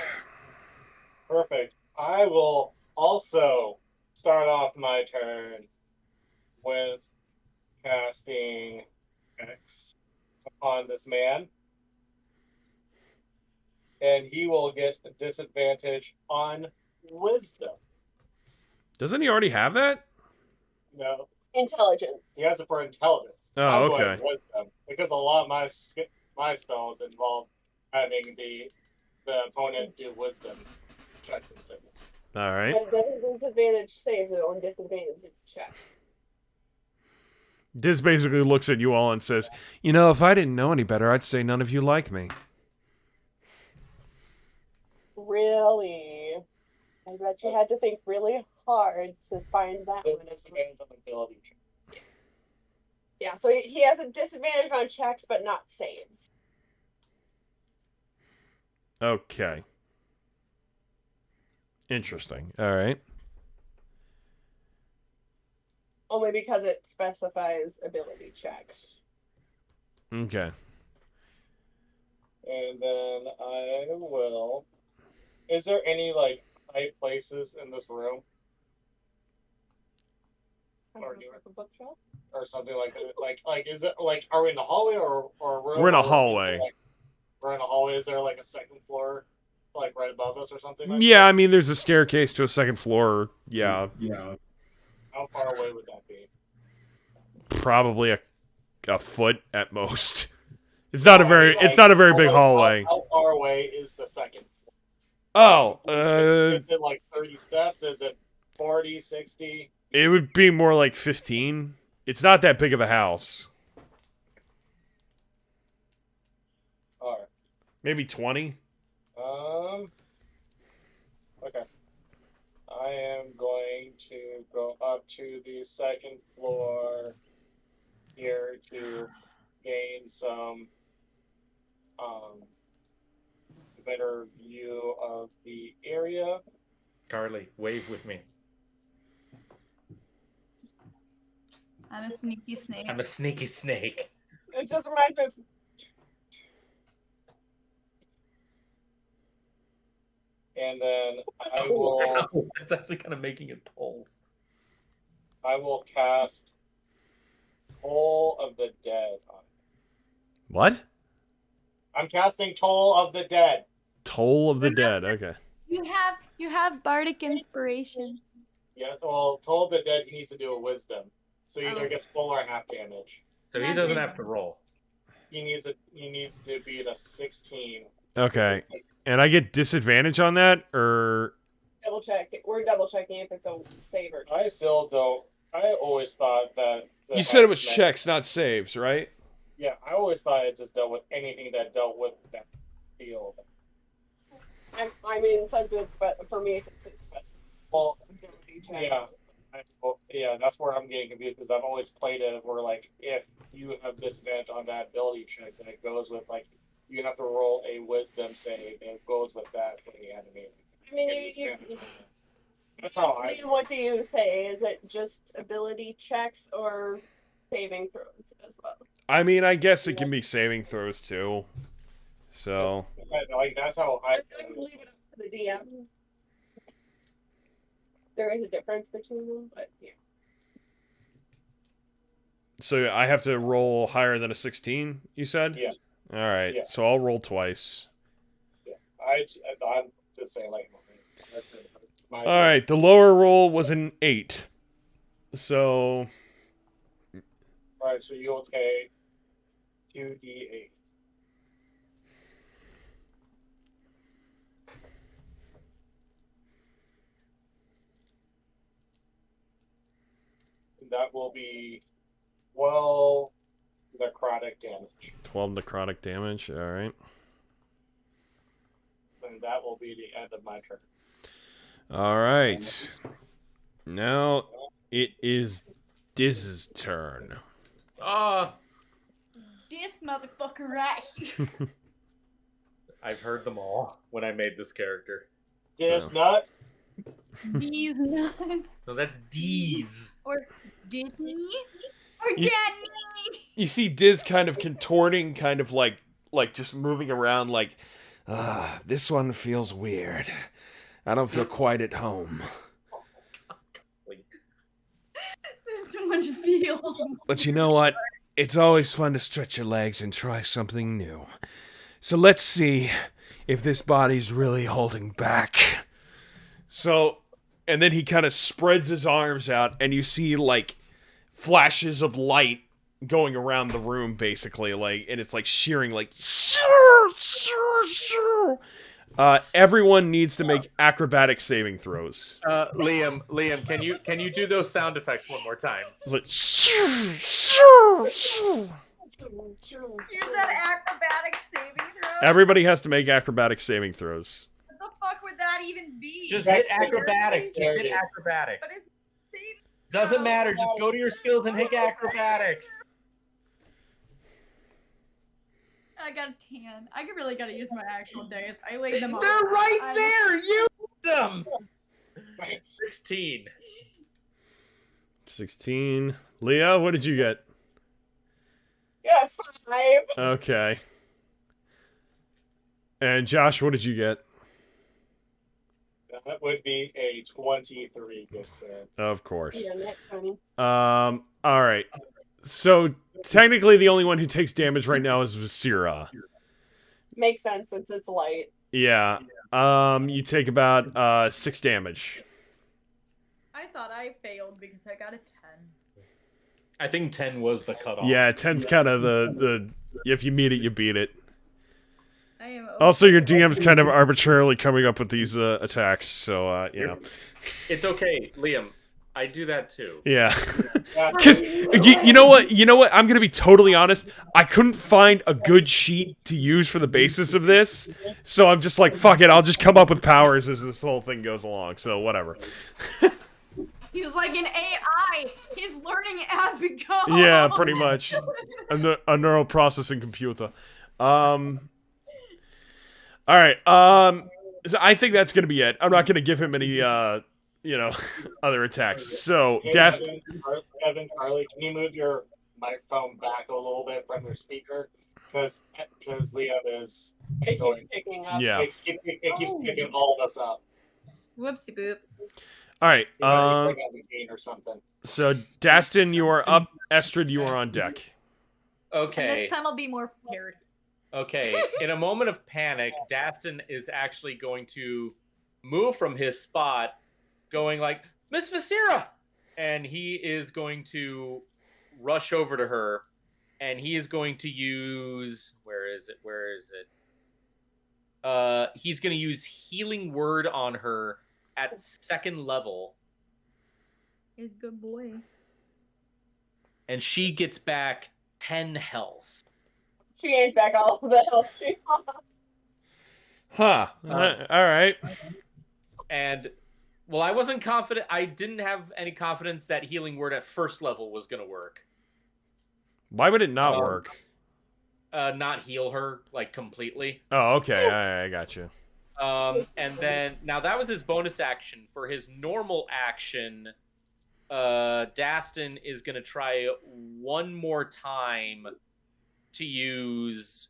Speaker 4: Perfect. I will also start off my turn with casting X upon this man. And he will get a disadvantage on wisdom.
Speaker 1: Doesn't he already have that?
Speaker 4: No,
Speaker 5: Intelligence.
Speaker 4: he has it for intelligence.
Speaker 1: Oh,
Speaker 4: I'm
Speaker 1: okay.
Speaker 4: going wisdom because a lot of my spells involve having the opponent do wisdom checks and saves.
Speaker 1: All right.
Speaker 5: And doesn't disadvantage saves it on disadvantage checks.
Speaker 1: Diz basically looks at you all and says, "You know, if I didn't know any better, I'd say none of you like me."
Speaker 5: Really? I bet you had to think really hard to find that
Speaker 4: So
Speaker 5: one.
Speaker 4: disadvantage on ability check.
Speaker 5: Yeah, so he has a disadvantage on checks, but not saves.
Speaker 1: Okay. Interesting. All right.
Speaker 5: Only because it specifies ability checks.
Speaker 1: Okay.
Speaker 4: And then I will. Is there any high places in this room Or do
Speaker 5: Like a bookshelf?
Speaker 4: or something like that? Like is it are we in a hallway or a room?
Speaker 1: We're in a
Speaker 4: or is it,
Speaker 1: hallway.
Speaker 4: we're in a hallway. Is there a second floor right above us or something?
Speaker 1: Yeah, I mean, there's a staircase to a second floor. Yeah,
Speaker 4: How far away would that be?
Speaker 1: probably a foot at most. It's not a very not a very big hallway.
Speaker 4: How far away is the second floor?
Speaker 1: Oh,
Speaker 4: Is it 30 steps? Is it 40, 60?
Speaker 1: It would be more like 15. It's not that big of a house.
Speaker 4: Alright.
Speaker 1: Maybe 20.
Speaker 4: Okay. I am going to go up to the second floor here to gain some better view of the area.
Speaker 3: Carly, wave with me.
Speaker 2: I'm a sneaky snake.
Speaker 3: I'm a sneaky snake.
Speaker 5: It just reminds me of
Speaker 4: And then I will
Speaker 3: Wow, that's actually kind of making it pulse.
Speaker 4: cast Toll of the Dead on it.
Speaker 1: What?
Speaker 4: I'm casting Toll of the Dead.
Speaker 1: Toll of the Dead. Okay.
Speaker 2: You have bardic inspiration.
Speaker 4: Yeah, well, Toll of the Dead, he needs to do a wisdom. So he either
Speaker 2: Oh.
Speaker 4: gets full or half damage.
Speaker 3: So he doesn't have to roll.
Speaker 4: He needs to be at a 16.
Speaker 1: Okay. And I get disadvantage on that, or
Speaker 5: double check. We're double checking if it's a save or not.
Speaker 4: I still don't. I always thought that.
Speaker 1: you said it was checks, not saves, right?
Speaker 4: Yeah, I always thought it just dealt with anything that dealt with that field.
Speaker 5: I mean, since it's for me, since it's
Speaker 4: Well,
Speaker 5: ability
Speaker 4: yeah.
Speaker 5: checks.
Speaker 4: Yeah, that's where I'm getting confused because I've always played it where, like, if you have disadvantage on that ability check, then it goes with, like, you have to roll a wisdom save, and it goes with that for the animated.
Speaker 5: I mean,
Speaker 4: That's how I.
Speaker 5: Liam, what do you say? Is it just ability checks or saving throws as well?
Speaker 1: I mean, I guess it can be saving throws too. So
Speaker 4: Like, that's how I.
Speaker 5: I can leave it up to the DM. There is a difference between them, but yeah.
Speaker 1: So I have to roll higher than a 16, you said?
Speaker 4: Yeah.
Speaker 1: All right.
Speaker 4: Yeah.
Speaker 1: So I'll roll twice.
Speaker 4: Yeah, I'm just saying, like.
Speaker 1: All right. The lower roll was an 8. So
Speaker 4: Alright, so you'll take 2d8. And that will be 12 necrotic damage.
Speaker 1: 12 necrotic damage. All right.
Speaker 4: And that will be the end of my turn.
Speaker 1: All right. Now it is Diz's turn.
Speaker 2: This motherfucker right here.
Speaker 3: I've heard them all when I made this character.
Speaker 4: This nut.
Speaker 2: These nuts.
Speaker 3: No, that's D's.
Speaker 2: Or Disney. Or
Speaker 1: You-
Speaker 2: Danny.
Speaker 1: You see Diz kind of contorting, kind of like just moving around like, this one feels weird. I don't feel quite at home.
Speaker 2: This one feels.
Speaker 1: But you know what? It's always fun to stretch your legs and try something new. So let's see if this body's really holding back. So, and then he kind of spreads his arms out, and you see, like, flashes of light going around the room, basically, like, and it's like shearing, like, everyone needs to make acrobatic saving throws.
Speaker 3: Liam, can you do those sound effects one more time?
Speaker 1: It's like,
Speaker 2: Here's that acrobatic saving throw.
Speaker 1: everybody has to make acrobatic saving throws.
Speaker 2: What the fuck would that even be?
Speaker 3: Just hit acrobatics. Just hit
Speaker 2: But
Speaker 3: acrobatics.
Speaker 2: it's saving.
Speaker 3: Doesn't matter. Just go to your skills and hit acrobatics.
Speaker 2: I got a 10. I really gotta use my actual dice. I laid them all.
Speaker 3: They're
Speaker 2: out.
Speaker 3: right there. Use them. 16.
Speaker 1: 16. Leah, what did you get?
Speaker 5: Yeah, 5.
Speaker 1: Okay. And Josh, what did you get?
Speaker 4: That would be a 23, good sir.
Speaker 1: Of course.
Speaker 5: Yeah, next time.
Speaker 1: All right. So technically, the only one who takes damage right now is Vasira.
Speaker 5: Makes sense since it's light.
Speaker 1: Yeah. You take about 6 damage.
Speaker 2: I thought I failed because I got a 10.
Speaker 3: I think 10 was the cutoff.
Speaker 1: Yeah, 10's kind of the if you meet it, you beat it.
Speaker 2: I am
Speaker 1: Also, your DM's kind of arbitrarily coming up with these attacks, so you know.
Speaker 3: It's okay, Liam. I do that too.
Speaker 1: Yeah. Because you know what? You know what? I'm gonna be totally honest. I couldn't find a good sheet to use for the basis of this, so I'm just like, fuck it. I'll just come up with powers as this whole thing goes along. So whatever.
Speaker 2: He's like an AI. He's learning as we go.
Speaker 1: Yeah, pretty much. A neural processing computer. All right. So I think that's gonna be it. I'm not gonna give him any other attacks. So
Speaker 4: Hey, Evan, Carly, can you move your microphone back a little bit from your speaker? Because Liam is
Speaker 5: It
Speaker 4: going.
Speaker 5: keeps picking up.
Speaker 1: Yeah.
Speaker 4: It keeps picking all of us up.
Speaker 2: Whoopsie boops.
Speaker 1: All right.
Speaker 4: You know, you the gain or something.
Speaker 1: So Dastin, you are up. Estrid, you are on deck.
Speaker 2: And
Speaker 3: Okay.
Speaker 2: this time I'll be more prepared.
Speaker 3: Okay. In a moment of panic, Dastin is actually going to move from his spot, going like, Miss Visera! And he is going to rush over to her, and he is going to use... Where is it? He's going to use Healing Word on her at 2nd level,
Speaker 2: He's a good boy.
Speaker 3: and she gets back 10 health.
Speaker 5: She ain't back all of the health she lost.
Speaker 1: Huh. All right.
Speaker 3: And, well, I wasn't confident. I didn't have any confidence that Healing Word at 1st level was going to work.
Speaker 1: Why would it not work?
Speaker 3: Not heal her, like, completely.
Speaker 1: Oh, okay. I got you.
Speaker 3: And then, now that was his bonus action. For his normal action, Dastin is going to try one more time to use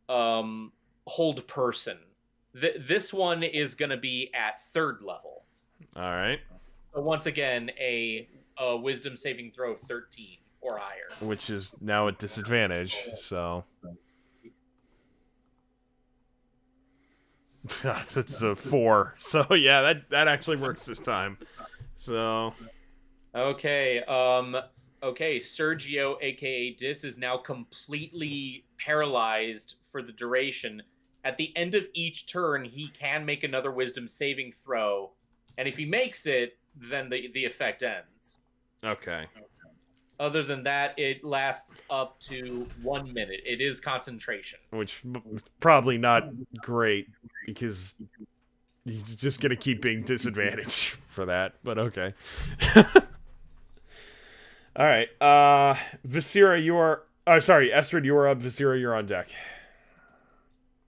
Speaker 3: Hold Person. This one is going to be at 3rd level.
Speaker 1: All right.
Speaker 3: So once again, a Wisdom saving throw of 13 or higher.
Speaker 1: Which is now at disadvantage, so... That's a 4. So, yeah, that actually works this time. So...
Speaker 3: Okay, Sergio, aka Dis, is now completely paralyzed for the duration. At the end of each turn, he can make another Wisdom saving throw, and if he makes it, then the effect ends.
Speaker 1: Okay.
Speaker 3: Other than that, it lasts up to 1 minute. It is concentration.
Speaker 1: Which probably not great, because he's just going to keep being disadvantaged for that, but okay. All right. Visera, you are... Oh, sorry, Estrid, you are up. Visera, you're on deck.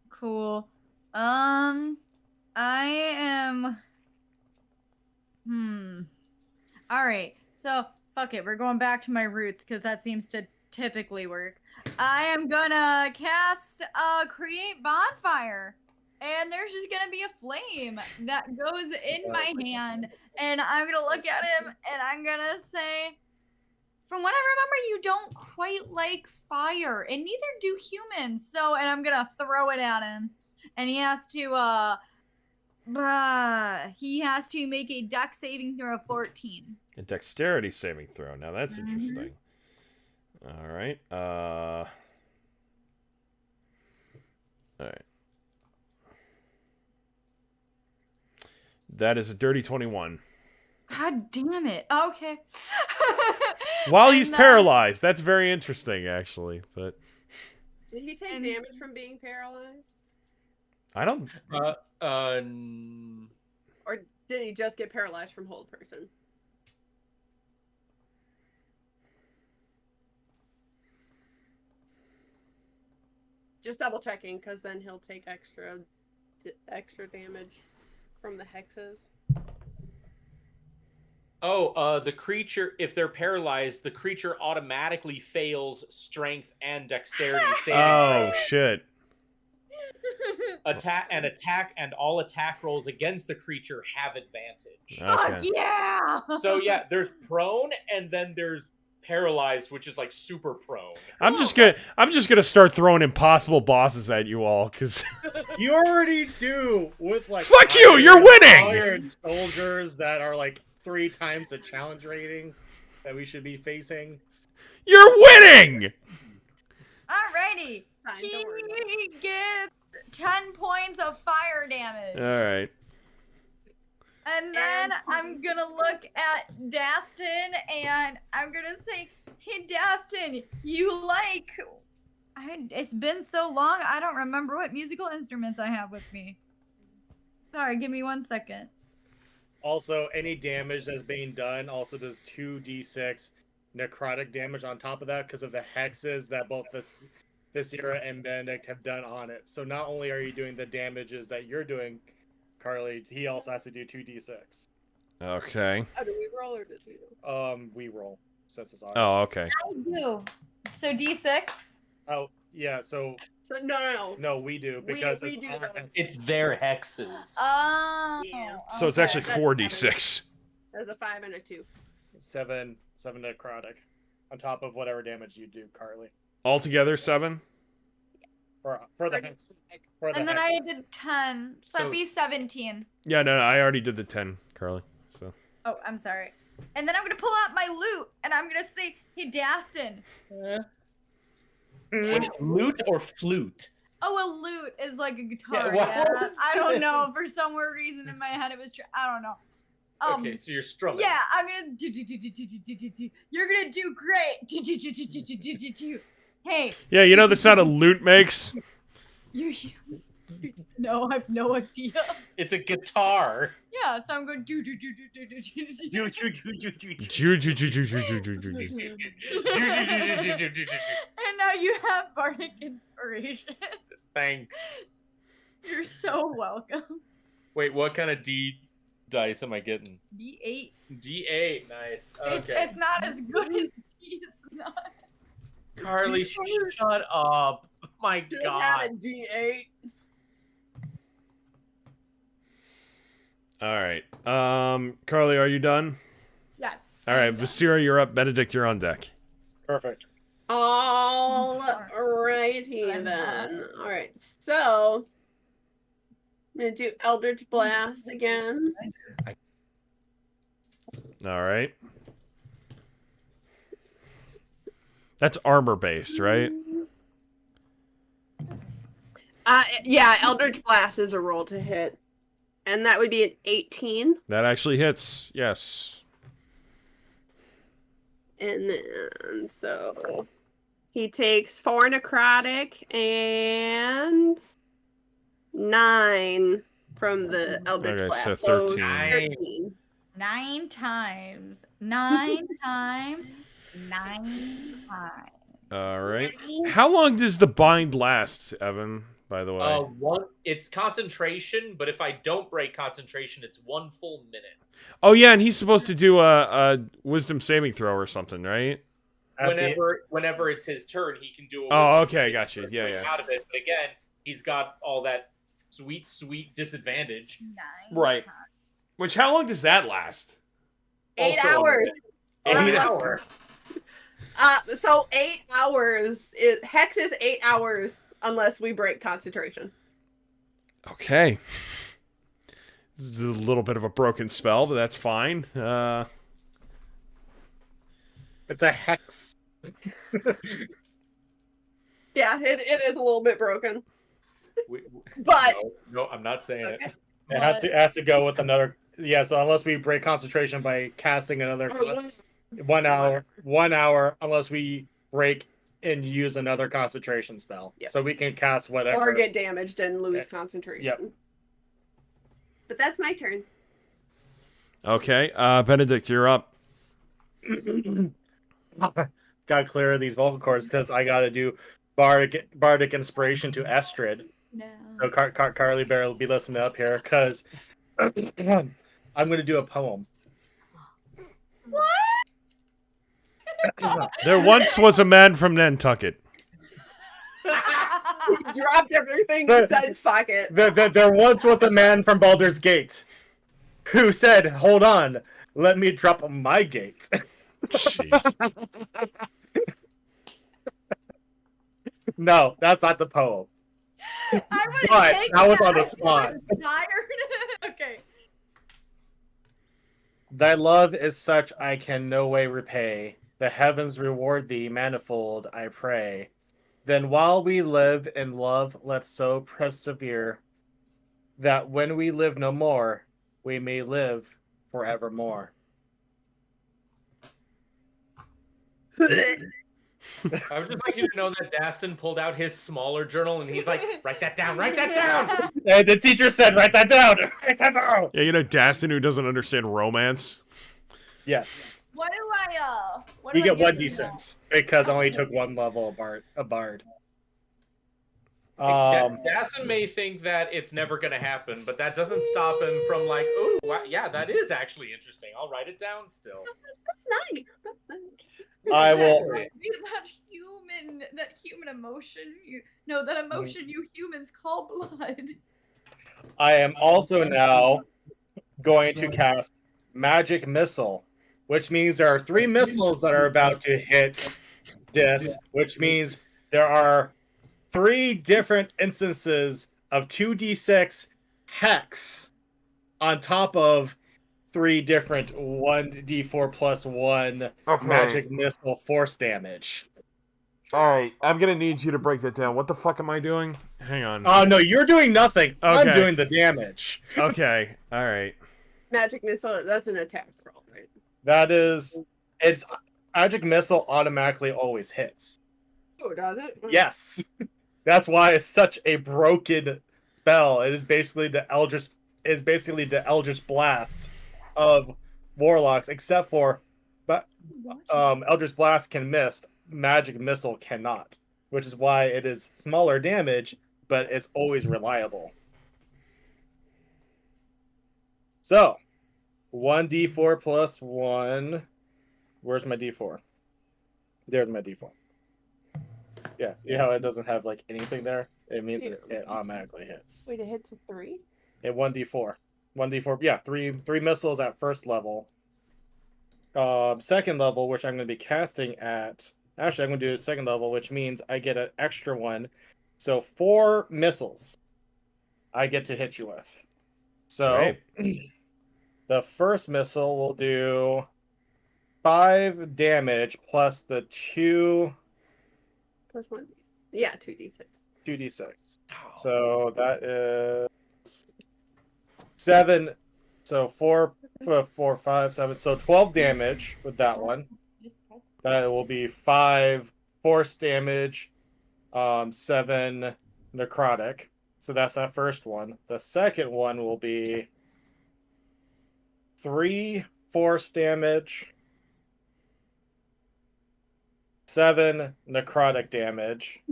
Speaker 2: Cool. I am... Alright, so, fuck it. We're going back to my roots, because that seems to typically work. I am gonna cast Create Bonfire. And there's just gonna be a flame that goes in my hand. And I'm gonna look at him, and I'm gonna say... From what I remember, you don't quite like fire, and neither do humans. So, and I'm gonna throw it at him, and he has to make a dex saving throw of 14.
Speaker 1: A dexterity saving throw. Now that's interesting. All right. All right. That is a dirty 21.
Speaker 2: God damn it. Okay.
Speaker 1: While he's paralyzed. That's very interesting, actually. But
Speaker 6: did he take damage from being paralyzed?
Speaker 1: I don't...
Speaker 6: Or did he just get paralyzed from Hold Person? Just double checking, because then he'll take extra damage from the hexes.
Speaker 3: Oh, the creature, if they're paralyzed, the creature automatically fails strength and dexterity saving
Speaker 1: Oh,
Speaker 3: throws.
Speaker 1: shit.
Speaker 3: Attack and all attack rolls against the creature have advantage.
Speaker 2: Fuck yeah!
Speaker 3: So yeah, there's prone and then there's paralyzed, which is like super prone.
Speaker 1: I'm just gonna start throwing impossible bosses at you all, because
Speaker 7: you already do with like
Speaker 1: fuck you, you're winning!
Speaker 7: Iron soldiers that are like 3 times the challenge rating that we should be facing.
Speaker 1: You're winning!
Speaker 2: Alrighty.
Speaker 6: Fine,
Speaker 2: He
Speaker 6: don't worry about it.
Speaker 2: gets 10 points of fire damage.
Speaker 1: All right.
Speaker 2: And then I'm gonna look at Dastin and I'm gonna say, hey Dastin, it's been so long, I don't remember what musical instruments I have with me. Sorry, give me 1 second.
Speaker 7: Also, any damage that's being done also does 2d6 necrotic damage on top of that because of the hexes that both Viscera and Benedict have done on it. So not only are you doing the damages that you're doing, Carly, he also has to do 2d6.
Speaker 1: Okay.
Speaker 6: Oh, do we roll or does he do?
Speaker 7: We roll since it's honest.
Speaker 1: Oh, okay.
Speaker 2: I do. So D6.
Speaker 7: Oh, yeah. So
Speaker 6: So no.
Speaker 7: no, we do because
Speaker 6: we
Speaker 7: it's
Speaker 6: do
Speaker 7: our
Speaker 6: those.
Speaker 7: hexes.
Speaker 3: It's their hexes.
Speaker 2: Oh.
Speaker 6: Yeah.
Speaker 1: So it's
Speaker 2: okay.
Speaker 1: actually 4d6.
Speaker 6: There's a 5 and a 2.
Speaker 7: 7 necrotic on top of whatever damage you do, Carly.
Speaker 1: Altogether 7.
Speaker 7: For the hex. For the
Speaker 2: And then
Speaker 7: hex.
Speaker 2: I did 10. So that'd be 17.
Speaker 1: Yeah, no, I already did the 10, Carly. So.
Speaker 2: Oh, I'm sorry. And then I'm gonna pull out my lute and I'm gonna say, hey Dastin.
Speaker 3: Wait, lute or flute?
Speaker 2: Oh, a lute is like a guitar.
Speaker 3: Yeah,
Speaker 2: Yeah,
Speaker 3: well,
Speaker 2: I don't know. For some weird reason in my head, it was. I don't know.
Speaker 3: Okay, so you're strumming.
Speaker 2: Yeah, I'm gonna do. You're gonna do great. Hey.
Speaker 1: Yeah, you know the sound a lute makes?
Speaker 2: You. No, I have no idea.
Speaker 3: It's a guitar.
Speaker 2: Yeah, so I'm going do. And now you have bardic inspiration.
Speaker 3: Thanks.
Speaker 2: You're so welcome.
Speaker 3: Wait, what kind of D dice am I getting?
Speaker 2: D8.
Speaker 3: D8, nice. Okay.
Speaker 2: It's not as good as D9.
Speaker 3: Carly, shut up. My
Speaker 6: Should
Speaker 3: God.
Speaker 6: have had a D8.
Speaker 1: All right. Carly, are you done?
Speaker 2: Yes.
Speaker 1: All right, Viscera, you're up. Benedict, you're on deck.
Speaker 7: Perfect.
Speaker 6: Alrighty then. Alright, so I'm gonna do Eldritch Blast again.
Speaker 1: All right. That's armor based, right?
Speaker 6: Yeah, Eldritch Blast is a roll to hit. And that would be an 18.
Speaker 1: That actually hits. Yes.
Speaker 6: And then, so he takes 4 necrotic and 9 from the Eldritch
Speaker 1: Okay,
Speaker 6: Blast.
Speaker 1: so 13.
Speaker 6: 13.
Speaker 2: 9 times. 9 times. 9 times.
Speaker 1: All right. How long does the bind last, Evan, by the way?
Speaker 3: It's concentration, but if I don't break concentration, it's 1 full minute.
Speaker 1: Oh, yeah, and he's supposed to do a wisdom saving throw or something, right?
Speaker 3: Whenever it's his turn, he can do a
Speaker 1: Oh,
Speaker 3: wisdom
Speaker 1: okay,
Speaker 3: saving
Speaker 1: gotcha.
Speaker 3: throw
Speaker 1: Yeah, yeah.
Speaker 3: Out of it, but again, he's got all that sweet disadvantage.
Speaker 2: 9
Speaker 1: Right.
Speaker 2: times.
Speaker 1: Which, how long does that last?
Speaker 6: 8
Speaker 3: Also,
Speaker 6: hours.
Speaker 3: 8 hours.
Speaker 6: So 8 hours. Hex is 8 hours unless we break concentration.
Speaker 1: Okay. This is a little bit of a broken spell, but that's fine.
Speaker 7: It's a hex.
Speaker 6: Yeah, it is a little bit broken.
Speaker 3: We-
Speaker 6: But
Speaker 3: no, I'm not saying
Speaker 6: okay.
Speaker 3: it.
Speaker 7: It has to go with another. Yeah, so unless we break concentration by casting another 1 hour, unless we break and use another concentration spell.
Speaker 6: Yep.
Speaker 7: So we can cast whatever.
Speaker 6: Or get damaged and lose
Speaker 7: Yeah.
Speaker 6: concentration.
Speaker 7: Yep.
Speaker 6: But that's my turn.
Speaker 1: Okay, Benedict, you're up.
Speaker 7: Gotta clear these vocal cords because I gotta do bardic inspiration to Estrid.
Speaker 2: No.
Speaker 7: So Carly Bear will be listening up here because I'm gonna do a poem.
Speaker 1: There once was a man from Nantucket.
Speaker 6: He dropped everything and said, fuck it.
Speaker 7: There once was a man from Baldur's Gate who said, "Hold on, let me drop my gate."
Speaker 1: Jeez.
Speaker 7: No, that's not the poem.
Speaker 2: I would
Speaker 7: But
Speaker 2: take
Speaker 7: that was on the
Speaker 2: I
Speaker 7: spot.
Speaker 2: was tired. Okay.
Speaker 7: Thy love is such I can no way repay. The heavens reward thee manifold, I pray. Then while we live in love, let's so persevere that when we live no more, we may live forevermore.
Speaker 3: I would just like you to know that Dastin pulled out his smaller journal and he's like, write that down, write that down.
Speaker 7: And the teacher said, write that down, write that down.
Speaker 1: Yeah, you know Dastin, who doesn't understand romance.
Speaker 7: Yes.
Speaker 2: What do I what
Speaker 7: You
Speaker 2: do I
Speaker 7: get
Speaker 2: give them
Speaker 7: 1d6 because I only took one level of bard.
Speaker 3: Dastin may think that it's never going to happen, but that doesn't stop him from like, oh, yeah, that is actually interesting. I'll write it down still.
Speaker 6: That's nice. That's nice.
Speaker 7: I will.
Speaker 2: That must be that human emotion. That emotion you humans call blood.
Speaker 7: I am also now going to cast Magic Missile, which means there are 3 missiles that are about to hit this, which means there are 3 different instances of 2d6 hex on top of 3 different 1d4 plus 1 magic missile force damage.
Speaker 1: Alright, I'm gonna need you to break that down. What the fuck am I doing? Hang on.
Speaker 7: Oh, no, you're doing nothing. I'm
Speaker 1: Okay.
Speaker 7: doing the damage.
Speaker 1: Okay, alright.
Speaker 6: Magic missile. That's an attack roll, right?
Speaker 7: That is... It's... Magic Missile automatically always hits.
Speaker 6: Oh, does it?
Speaker 7: Yes. That's why it's such a broken spell. It is basically the Eldritch Blast of Warlocks, except for Eldritch Blast can miss, Magic Missile cannot, which is why it is smaller damage, but it's always reliable. So, 1d4 plus 1. Where's my d4? There's my d4. Yeah, see how it doesn't have like anything there? It means it automatically hits.
Speaker 6: Wait, it hits with 3?
Speaker 7: It 1d4. 1d4, yeah, three missiles at first level. Second level, which I'm going to be casting at... Actually, I'm going to do a second level, which means I get an extra one. So 4 missiles I get to hit you with. So the first missile will do 5 damage plus the 2...
Speaker 6: Plus 1. Yeah, 2d6.
Speaker 7: 2d6. So that is 7. So 4, 5, 7. So 12 damage with that one. That will be 5 force damage, 7 necrotic. So that's that first one. The second one will be 3 force damage, 7 necrotic damage.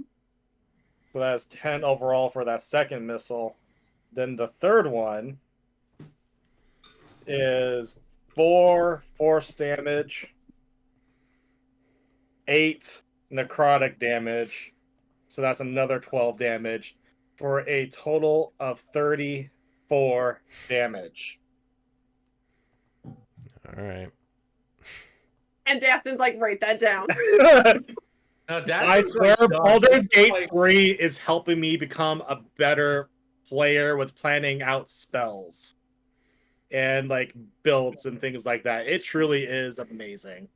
Speaker 7: So that's 10 overall for that second missile. Then the third one is 4 force damage, 8 necrotic damage. So that's another 12 damage for a total of 34 damage.
Speaker 1: Alright.
Speaker 6: And Dastin's like, write that down.
Speaker 7: I swear, Baldur's Gate 3 is helping me become a better player with planning out spells and like builds and things like that. It truly is amazing.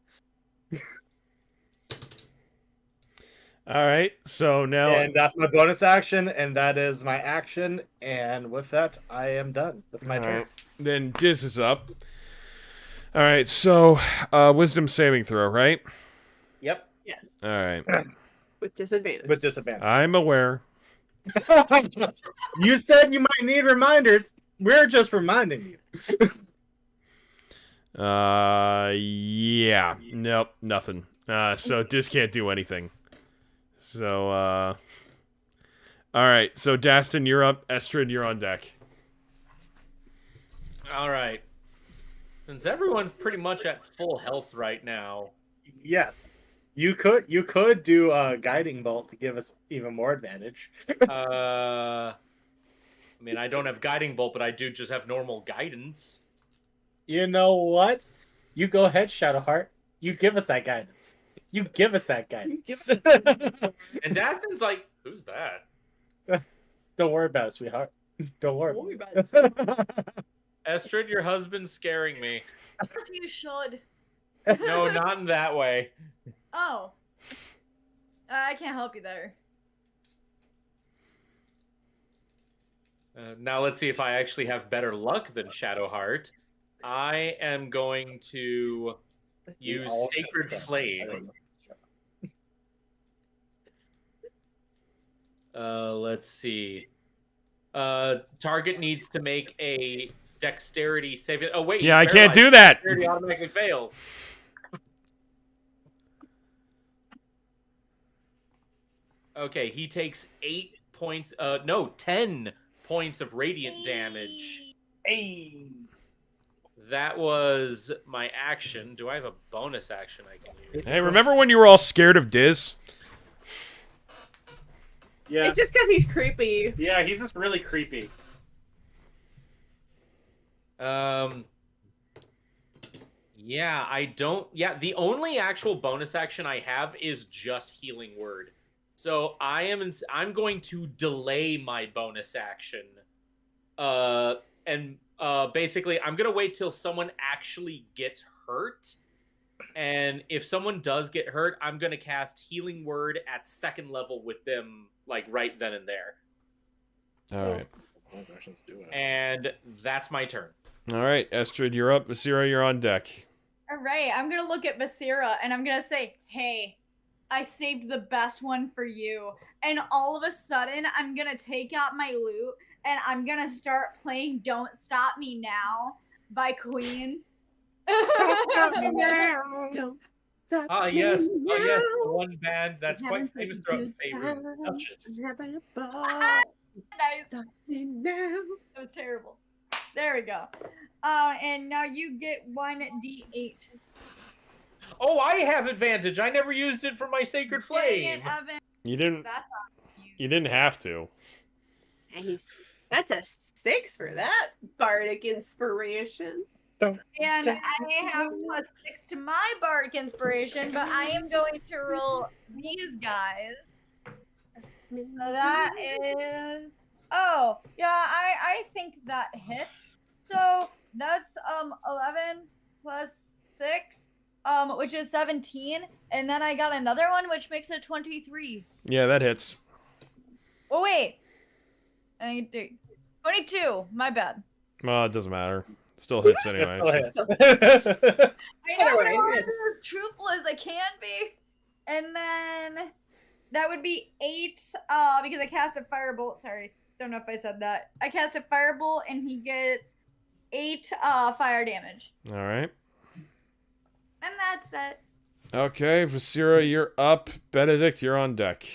Speaker 1: Alright, so now...
Speaker 7: And that's my bonus action, and that is my action. And with that, I am done with my turn.
Speaker 1: Alright. Then Diz is up. Alright, so wisdom saving throw, right?
Speaker 3: Yep.
Speaker 6: Yes.
Speaker 1: Alright.
Speaker 6: With disadvantage.
Speaker 7: With disadvantage.
Speaker 1: I'm aware.
Speaker 7: You said you might need reminders. We're just reminding you.
Speaker 1: Yeah. Nope, nothing. So Diz can't do anything. So, alright, so Dastin, you're up. Estrid, you're on deck.
Speaker 3: All right. Since everyone's pretty much at full health right now.
Speaker 7: Yes. You could do a guiding bolt to give us even more advantage.
Speaker 3: I mean, I don't have guiding bolt, but I do just have normal guidance.
Speaker 7: You know what? You go ahead, Shadowheart. You give us that guidance. You give us that guidance.
Speaker 3: And Dastin's like, who's that?
Speaker 7: Don't worry about it, sweetheart. Don't worry.
Speaker 6: Don't worry about it.
Speaker 3: Estrid, your husband's scaring me.
Speaker 2: You should.
Speaker 3: No, not in that way.
Speaker 2: Oh. I can't help you there.
Speaker 3: Now let's see if I actually have better luck than Shadowheart. I am going to use
Speaker 7: all
Speaker 3: Sacred
Speaker 7: shut down.
Speaker 3: Flame. Let's see. Target needs to make a dexterity save. Oh wait,
Speaker 1: Yeah,
Speaker 3: he's
Speaker 1: I can't
Speaker 3: paralyzed.
Speaker 1: do that.
Speaker 3: Dexterity automatically fails. Okay, he takes 8 points. No, 10 points of radiant damage.
Speaker 7: Hey.
Speaker 3: That was my action. Do I have a bonus action I can use?
Speaker 1: Hey, remember when you were all scared of Diz?
Speaker 7: Yeah.
Speaker 6: It's just because he's creepy.
Speaker 7: Yeah, he's just really creepy.
Speaker 3: Yeah, I don't. Yeah, the only actual bonus action I have is just Healing Word. So I'm going to delay my bonus action. And basically, I'm gonna wait till someone actually gets hurt. And if someone does get hurt, I'm gonna cast Healing Word at 2nd level with them, like right then and there.
Speaker 1: All right.
Speaker 3: And that's my turn.
Speaker 1: All right, Estrid, you're up. Vasira, you're on deck.
Speaker 2: All right, I'm gonna look at Basira and I'm gonna say, "Hey, I saved the best one for you." And all of a sudden, I'm gonna take out my loot and I'm gonna start playing "Don't Stop Me Now" by Queen.
Speaker 6: Don't stop
Speaker 3: Ah,
Speaker 6: me
Speaker 3: yes. Oh, yes.
Speaker 6: now.
Speaker 3: The one band that's
Speaker 6: I'm
Speaker 3: quite
Speaker 6: having
Speaker 3: famous
Speaker 6: such a
Speaker 3: throughout
Speaker 6: good
Speaker 3: the
Speaker 6: time.
Speaker 3: Faerun Duchess.
Speaker 6: I'm having a ball.
Speaker 2: Nice.
Speaker 6: Stop me now.
Speaker 2: That was terrible. There we go. And now you get 1d8.
Speaker 3: Oh, I have advantage. I never used it for my Sacred
Speaker 2: Dang
Speaker 3: Flame.
Speaker 2: it, Evan.
Speaker 1: You didn't.
Speaker 2: That's on you.
Speaker 1: You didn't have to.
Speaker 6: Nice. That's a 6 for that bardic inspiration.
Speaker 2: And I have +6 to my bardic inspiration, but I am going to roll these guys. So that is. Oh, yeah, I think that hits. So that's 11 plus 6, which is 17, and then I got another one which makes it 23.
Speaker 1: Yeah, that hits.
Speaker 2: Oh wait. I think 22. My bad.
Speaker 1: Well, it doesn't matter. Still hits anyway.
Speaker 7: Still hit.
Speaker 2: I know
Speaker 6: Either
Speaker 2: but
Speaker 6: way,
Speaker 2: I want to
Speaker 6: good.
Speaker 2: be as truthful as I can be. And then that would be 8, because I cast a firebolt. Sorry, don't know if I said that. I cast a firebolt and he gets 8 fire damage.
Speaker 1: All right.
Speaker 2: And that's it.
Speaker 1: Okay, Vasira, you're up. Benedict, you're on deck.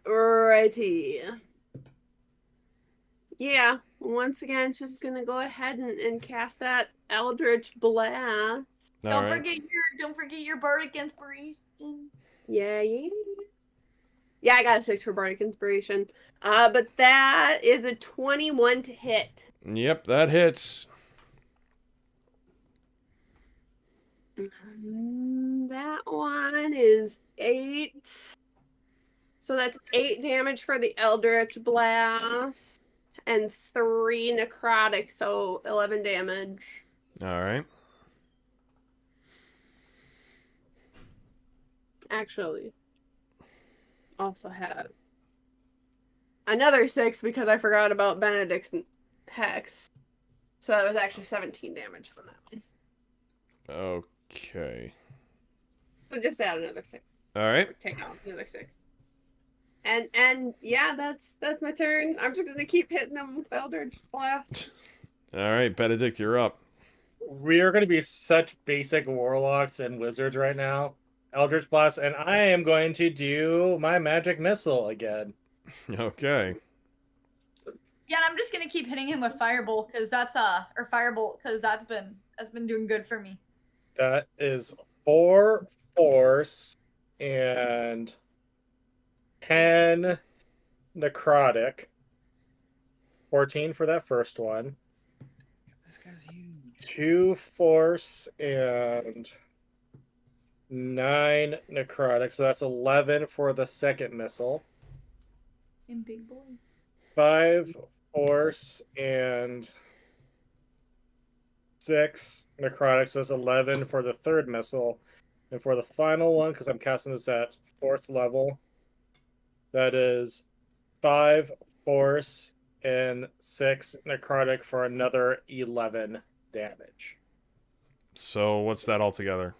Speaker 6: Righty. Yeah, once again, just gonna go ahead and cast that Eldritch Blast.
Speaker 1: All
Speaker 2: Don't
Speaker 1: right.
Speaker 2: forget your bardic inspiration.
Speaker 6: Yeah. Yeah, I got a 6 for bardic inspiration. But that is a 21 to hit.
Speaker 1: Yep, that hits.
Speaker 6: That one is 8. So that's 8 damage for the Eldritch Blast and 3 necrotic, so 11 damage.
Speaker 1: All right.
Speaker 6: Actually, also had another 6 because I forgot about Benedict's hex. So that was actually 17 damage from that one.
Speaker 1: Okay.
Speaker 6: So just add another 6.
Speaker 1: All right.
Speaker 6: Take out another 6. And yeah, that's my turn. I'm just gonna keep hitting them with Eldritch Blast.
Speaker 1: All right, Benedict, you're up.
Speaker 7: We are going to be such basic warlocks and wizards right now. Eldritch Blast, and I am going to do my magic missile again.
Speaker 1: Okay.
Speaker 2: Yeah, and I'm just gonna keep hitting him with firebolt because that's been doing good for me.
Speaker 7: That is 4 force and 10 necrotic. 14 for that first one.
Speaker 3: This guy's huge.
Speaker 7: 2 force and 9 necrotic. So that's 11 for the second missile.
Speaker 2: And big boy.
Speaker 7: 5 force and 6 necrotic. So that's 11 for the third missile. And for the final one, because I'm casting this at 4th level, That is 5 force and 6 necrotic for another 11 damage.
Speaker 1: So what's that altogether?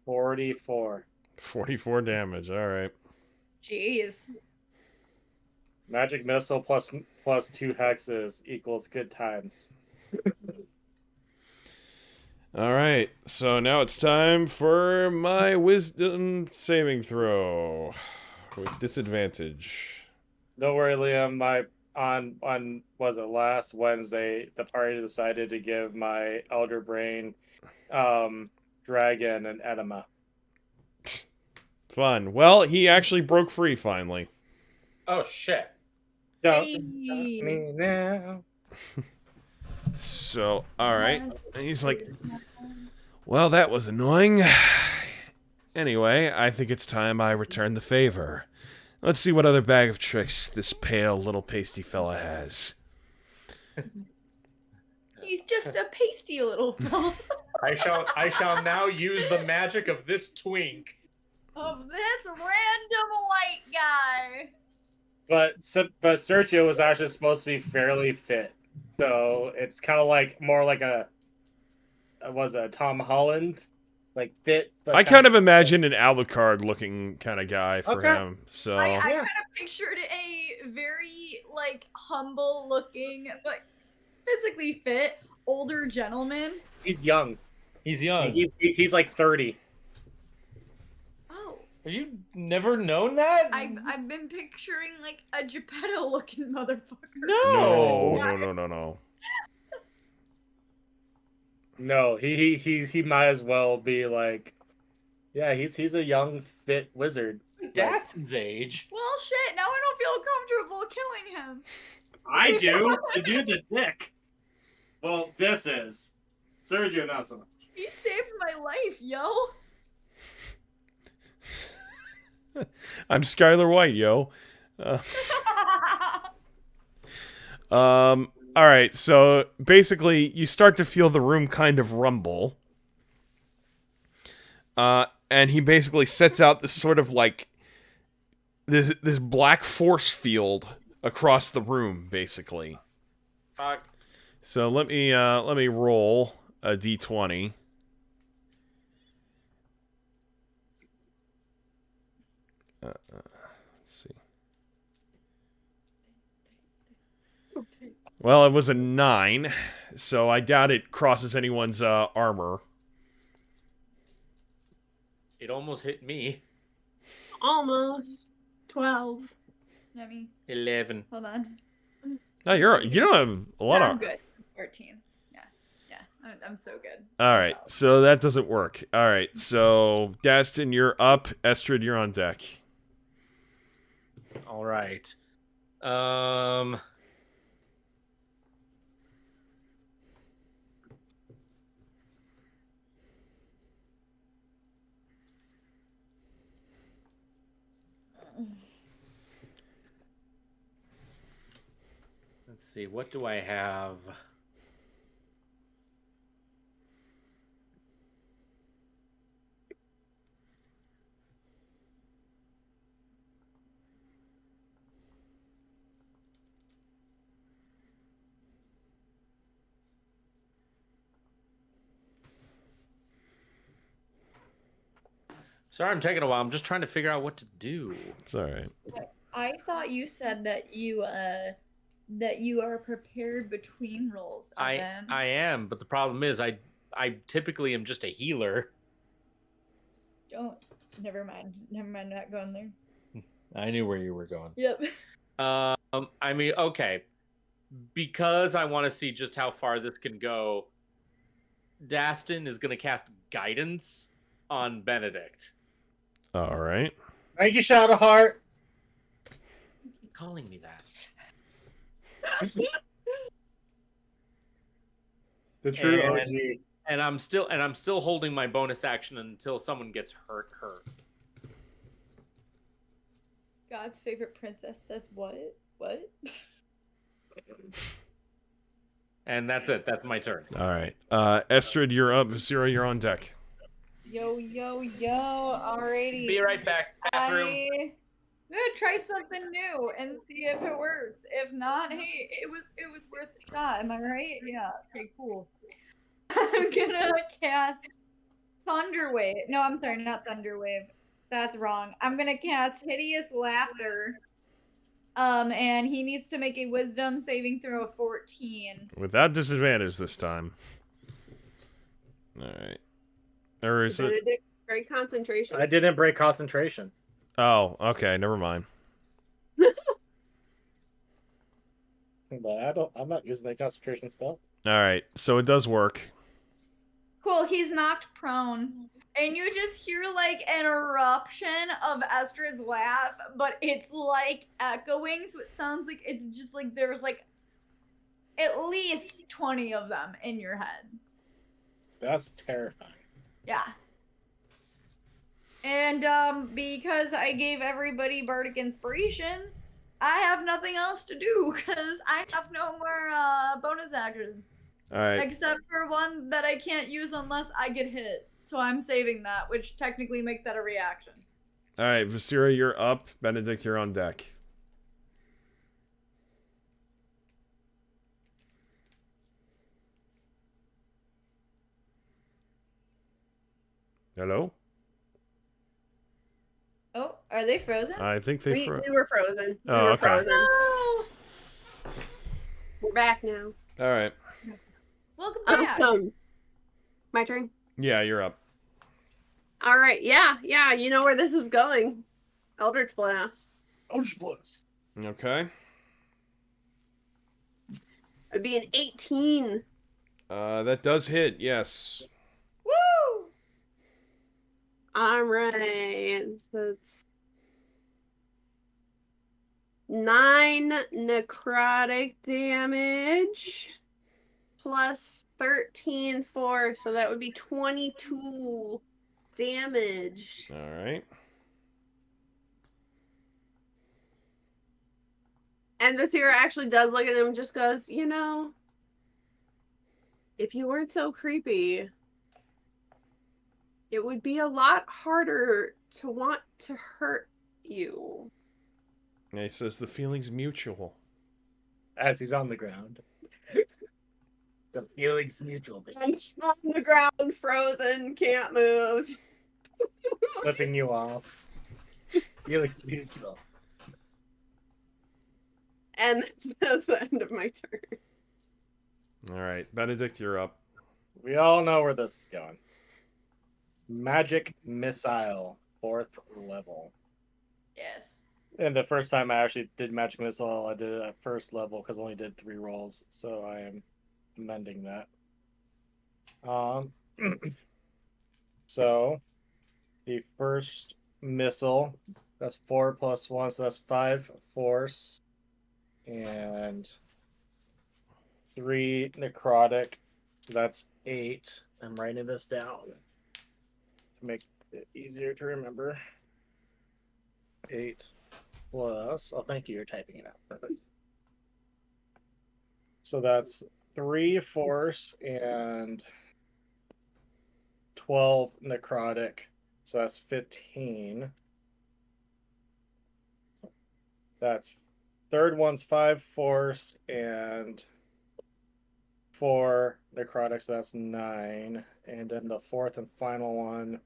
Speaker 7: $44.
Speaker 1: 44 damage. All right.
Speaker 2: Jeez.
Speaker 7: Magic missile plus 2 hexes equals good times.
Speaker 1: All right. So now it's time for my wisdom saving throw with disadvantage.
Speaker 7: Don't worry, Liam. My on was it last Wednesday? The party decided to give my elder brain dragon an enema.
Speaker 1: Fun. Well, he actually broke free finally.
Speaker 3: Oh shit.
Speaker 7: Don't
Speaker 2: Hey.
Speaker 7: stop me now.
Speaker 1: So, all right. And he's like, well, that was annoying. Anyway, I think it's time I return the favor. Let's see what other bag of tricks this pale little pasty fella has.
Speaker 2: He's just a pasty little fella.
Speaker 3: I shall now use the magic of this twink.
Speaker 2: Of this random white guy.
Speaker 7: But Sergio was actually supposed to be fairly fit, so it's kind of like more like a Tom Holland, like fit. But
Speaker 1: I kind of imagine an Alucard looking kind of guy for
Speaker 7: Okay.
Speaker 1: him. So
Speaker 2: I kind of pictured a very, like, humble looking, but physically fit, older gentleman.
Speaker 7: he's young.
Speaker 3: He's young.
Speaker 7: He's like 30.
Speaker 2: Oh.
Speaker 3: Have you never known that?
Speaker 2: I've been picturing, like, a Geppetto looking motherfucker.
Speaker 1: no.
Speaker 7: No, he might as well be like, yeah, he's a young fit wizard.
Speaker 3: Dastin's age.
Speaker 2: Well, shit, now I don't feel comfortable killing him.
Speaker 7: I do. The dude's a dick. Well, this is Sergio Nelson.
Speaker 2: He saved my life, yo.
Speaker 1: I'm Skylar White, yo. All right, so basically, you start to feel the room kind of rumble. And he basically sets out this sort of like this black force field across the room, basically.
Speaker 3: Fuck.
Speaker 1: So let me roll a d20. Let's see. Well, it was a 9, so I doubt it crosses anyone's armor.
Speaker 3: It almost hit me.
Speaker 6: Almost 12.
Speaker 2: I mean,
Speaker 3: 11.
Speaker 2: hold on.
Speaker 1: No, you don't have a lot
Speaker 2: I'm
Speaker 1: of.
Speaker 2: good. 14. Yeah. I'm so good.
Speaker 1: All right, so that doesn't work. All right, so Dastin, you're up. Estrid, you're on deck.
Speaker 3: All right. Let's see. What do I have? Sorry, I'm taking a while. I'm just trying to figure out what to do.
Speaker 1: It's all right.
Speaker 2: I thought you said that you are prepared between rolls.
Speaker 3: I am, but the problem is I typically am just a healer.
Speaker 2: Don't. Never mind. Not going there.
Speaker 3: I knew where you were going.
Speaker 2: Yep.
Speaker 3: I mean, okay. Because I want to see just how far this can go, Dastin is going to cast Guidance on Benedict.
Speaker 1: All right.
Speaker 7: Thank you, Shadowheart.
Speaker 3: Keep calling me that.
Speaker 7: The true
Speaker 3: And-
Speaker 7: OG.
Speaker 3: And I'm still holding my bonus action until someone gets hurt.
Speaker 2: God's favorite princess says what? What?
Speaker 3: And that's it. That's my turn.
Speaker 1: All right. Estrid, you're up. Visira, you're on deck.
Speaker 2: Yo, yo, yo. Alrighty.
Speaker 3: Be right back. Bathroom.
Speaker 2: I'm gonna try something new and see if it works. If not, hey, it was worth a shot. Am I right? Yeah. Okay, cool. I'm gonna cast Thunderwave. No, I'm sorry, not Thunderwave. That's wrong. I'm gonna cast Hideous Laughter. And he needs to make a Wisdom saving throw of 14.
Speaker 1: Without disadvantage this time. All right. Or is it?
Speaker 6: Benedict, break concentration.
Speaker 7: I didn't break concentration.
Speaker 1: Oh, okay. Never mind.
Speaker 7: But I'm not using that concentration spell.
Speaker 1: All right. So it does work.
Speaker 2: Cool, he's knocked prone. And you just hear like an eruption of Estrid's laugh, but it's like echoing, so it sounds like it's just like there's like at least 20 of them in your head.
Speaker 7: That's terrifying.
Speaker 2: Yeah. And because I gave everybody bardic inspiration, I have nothing else to do because I have no more bonus actions.
Speaker 1: All right.
Speaker 2: Except for one that I can't use unless I get hit. So I'm saving that, which technically makes that a reaction.
Speaker 1: All right. Visira, you're up. Benedict, you're on deck. Hello?
Speaker 2: Oh, are they frozen?
Speaker 1: I think they
Speaker 6: We
Speaker 1: froze.
Speaker 6: were frozen. We
Speaker 1: Oh,
Speaker 6: were
Speaker 1: okay.
Speaker 6: frozen.
Speaker 2: No!
Speaker 6: We're back now.
Speaker 1: All right.
Speaker 2: Welcome back.
Speaker 6: My turn.
Speaker 1: Yeah, you're up.
Speaker 6: All right. Yeah. You know where this is going. Eldritch Blast.
Speaker 7: Eldritch Blast.
Speaker 1: Okay.
Speaker 6: It'd be an 18.
Speaker 1: That does hit. Yes.
Speaker 2: Woo!
Speaker 6: All right. So it's 9 necrotic damage plus 13 force, so that would be 22 damage.
Speaker 1: All right.
Speaker 6: And this hero actually does look at him and just goes, if you weren't so creepy, it would be a lot harder to want to hurt you.
Speaker 1: And he says the feeling's mutual.
Speaker 7: As he's on the ground. The feeling's mutual.
Speaker 6: I'm on the ground, frozen, can't move.
Speaker 7: Flipping you off. Feeling's mutual.
Speaker 6: And that's the end of my turn.
Speaker 1: All right. Benedict, you're up.
Speaker 7: We all know where this is going. Magic Missile, 4th level.
Speaker 2: Yes.
Speaker 7: And the first time I actually did Magic Missile, I did it at 1st level because I only did 3 rolls. So I am amending that. So the first missile, that's 4 plus 1, so that's 5 force and 3 necrotic, so that's 8. I'm writing this down to make it easier to remember. 8 plus, oh, thank you, you're typing it out. Perfect. So that's 3 force and 12 necrotic, so that's 15. That's third one's 5 force and 4 necrotic, so that's 9. And then the fourth and final one,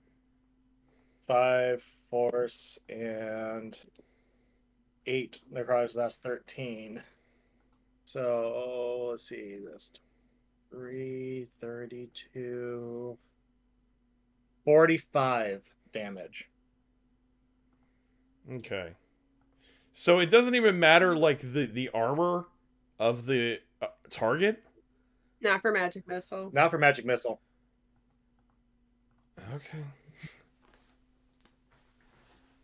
Speaker 7: 5 force and 8 necrotic, so that's 13. So let's see, this 332, 45 damage.
Speaker 1: Okay. So it doesn't even matter, like, the armor of the target?
Speaker 6: Not for Magic Missile.
Speaker 7: Not for Magic Missile.
Speaker 1: Okay.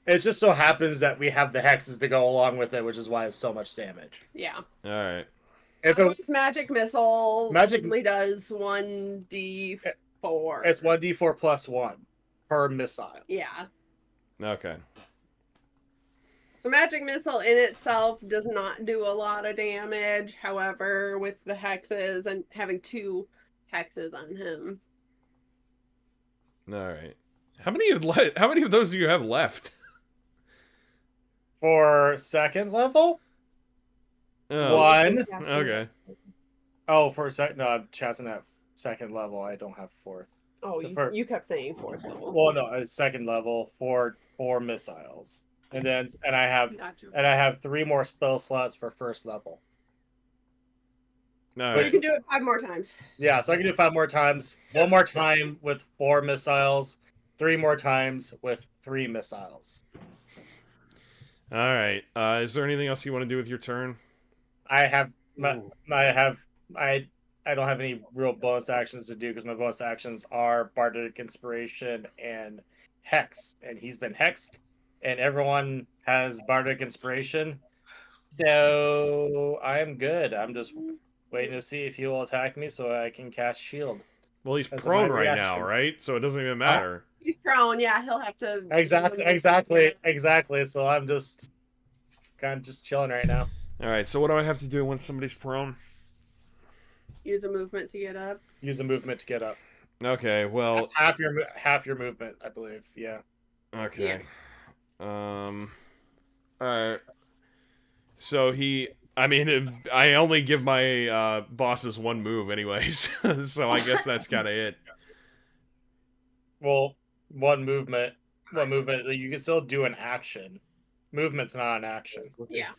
Speaker 7: It just so happens that we have the hexes to go along with it, which is why it's so much damage.
Speaker 6: Yeah.
Speaker 1: All right.
Speaker 7: If it,
Speaker 6: It's Magic Missile
Speaker 7: Magic-
Speaker 6: only does 1d4.
Speaker 7: it's 1d4 plus 1 per missile.
Speaker 6: Yeah.
Speaker 1: Okay.
Speaker 6: So magic missile in itself does not do a lot of damage. However, with the hexes and having 2 hexes on him.
Speaker 1: All right. How many of those do you have left?
Speaker 7: For second level?
Speaker 1: Oh,
Speaker 7: One.
Speaker 1: okay.
Speaker 7: Oh, for a second. No, I'm casting at second level. I don't have fourth.
Speaker 6: Oh, you kept saying 4th level.
Speaker 7: Well, no, it's second level for 4 missiles, and I have 3 more spell slots for first level.
Speaker 1: All
Speaker 6: So you
Speaker 1: right.
Speaker 6: can do it 5 more times.
Speaker 7: Yeah, so I can do 5 more times. 1 more time with 4 missiles. 3 more times with 3 missiles.
Speaker 1: All right. Is there anything else you want to do with your turn?
Speaker 7: I don't have any real bonus actions to do because my bonus actions are Bardic Inspiration and Hex, and he's been hexed, and everyone has Bardic Inspiration, so I'm good. I'm just waiting to see if he will attack me so I can cast Shield.
Speaker 1: Well, he's
Speaker 7: That's
Speaker 1: prone
Speaker 7: my
Speaker 1: right now,
Speaker 7: reaction.
Speaker 1: right? So it doesn't even matter.
Speaker 6: He's prone, yeah, he'll have to...
Speaker 7: Exactly. So I'm just kind of just chilling right now.
Speaker 1: All right. So what do I have to do when somebody's prone?
Speaker 6: Use a movement to get up.
Speaker 7: Use a movement to get up.
Speaker 1: Okay. Well.
Speaker 7: Half your movement, I believe. Yeah.
Speaker 1: Okay. All right. So I only give my bosses 1 move anyways, so I guess that's kind of it.
Speaker 7: Well, one movement. You can still do an action. Movement's not an action.
Speaker 6: Yeah.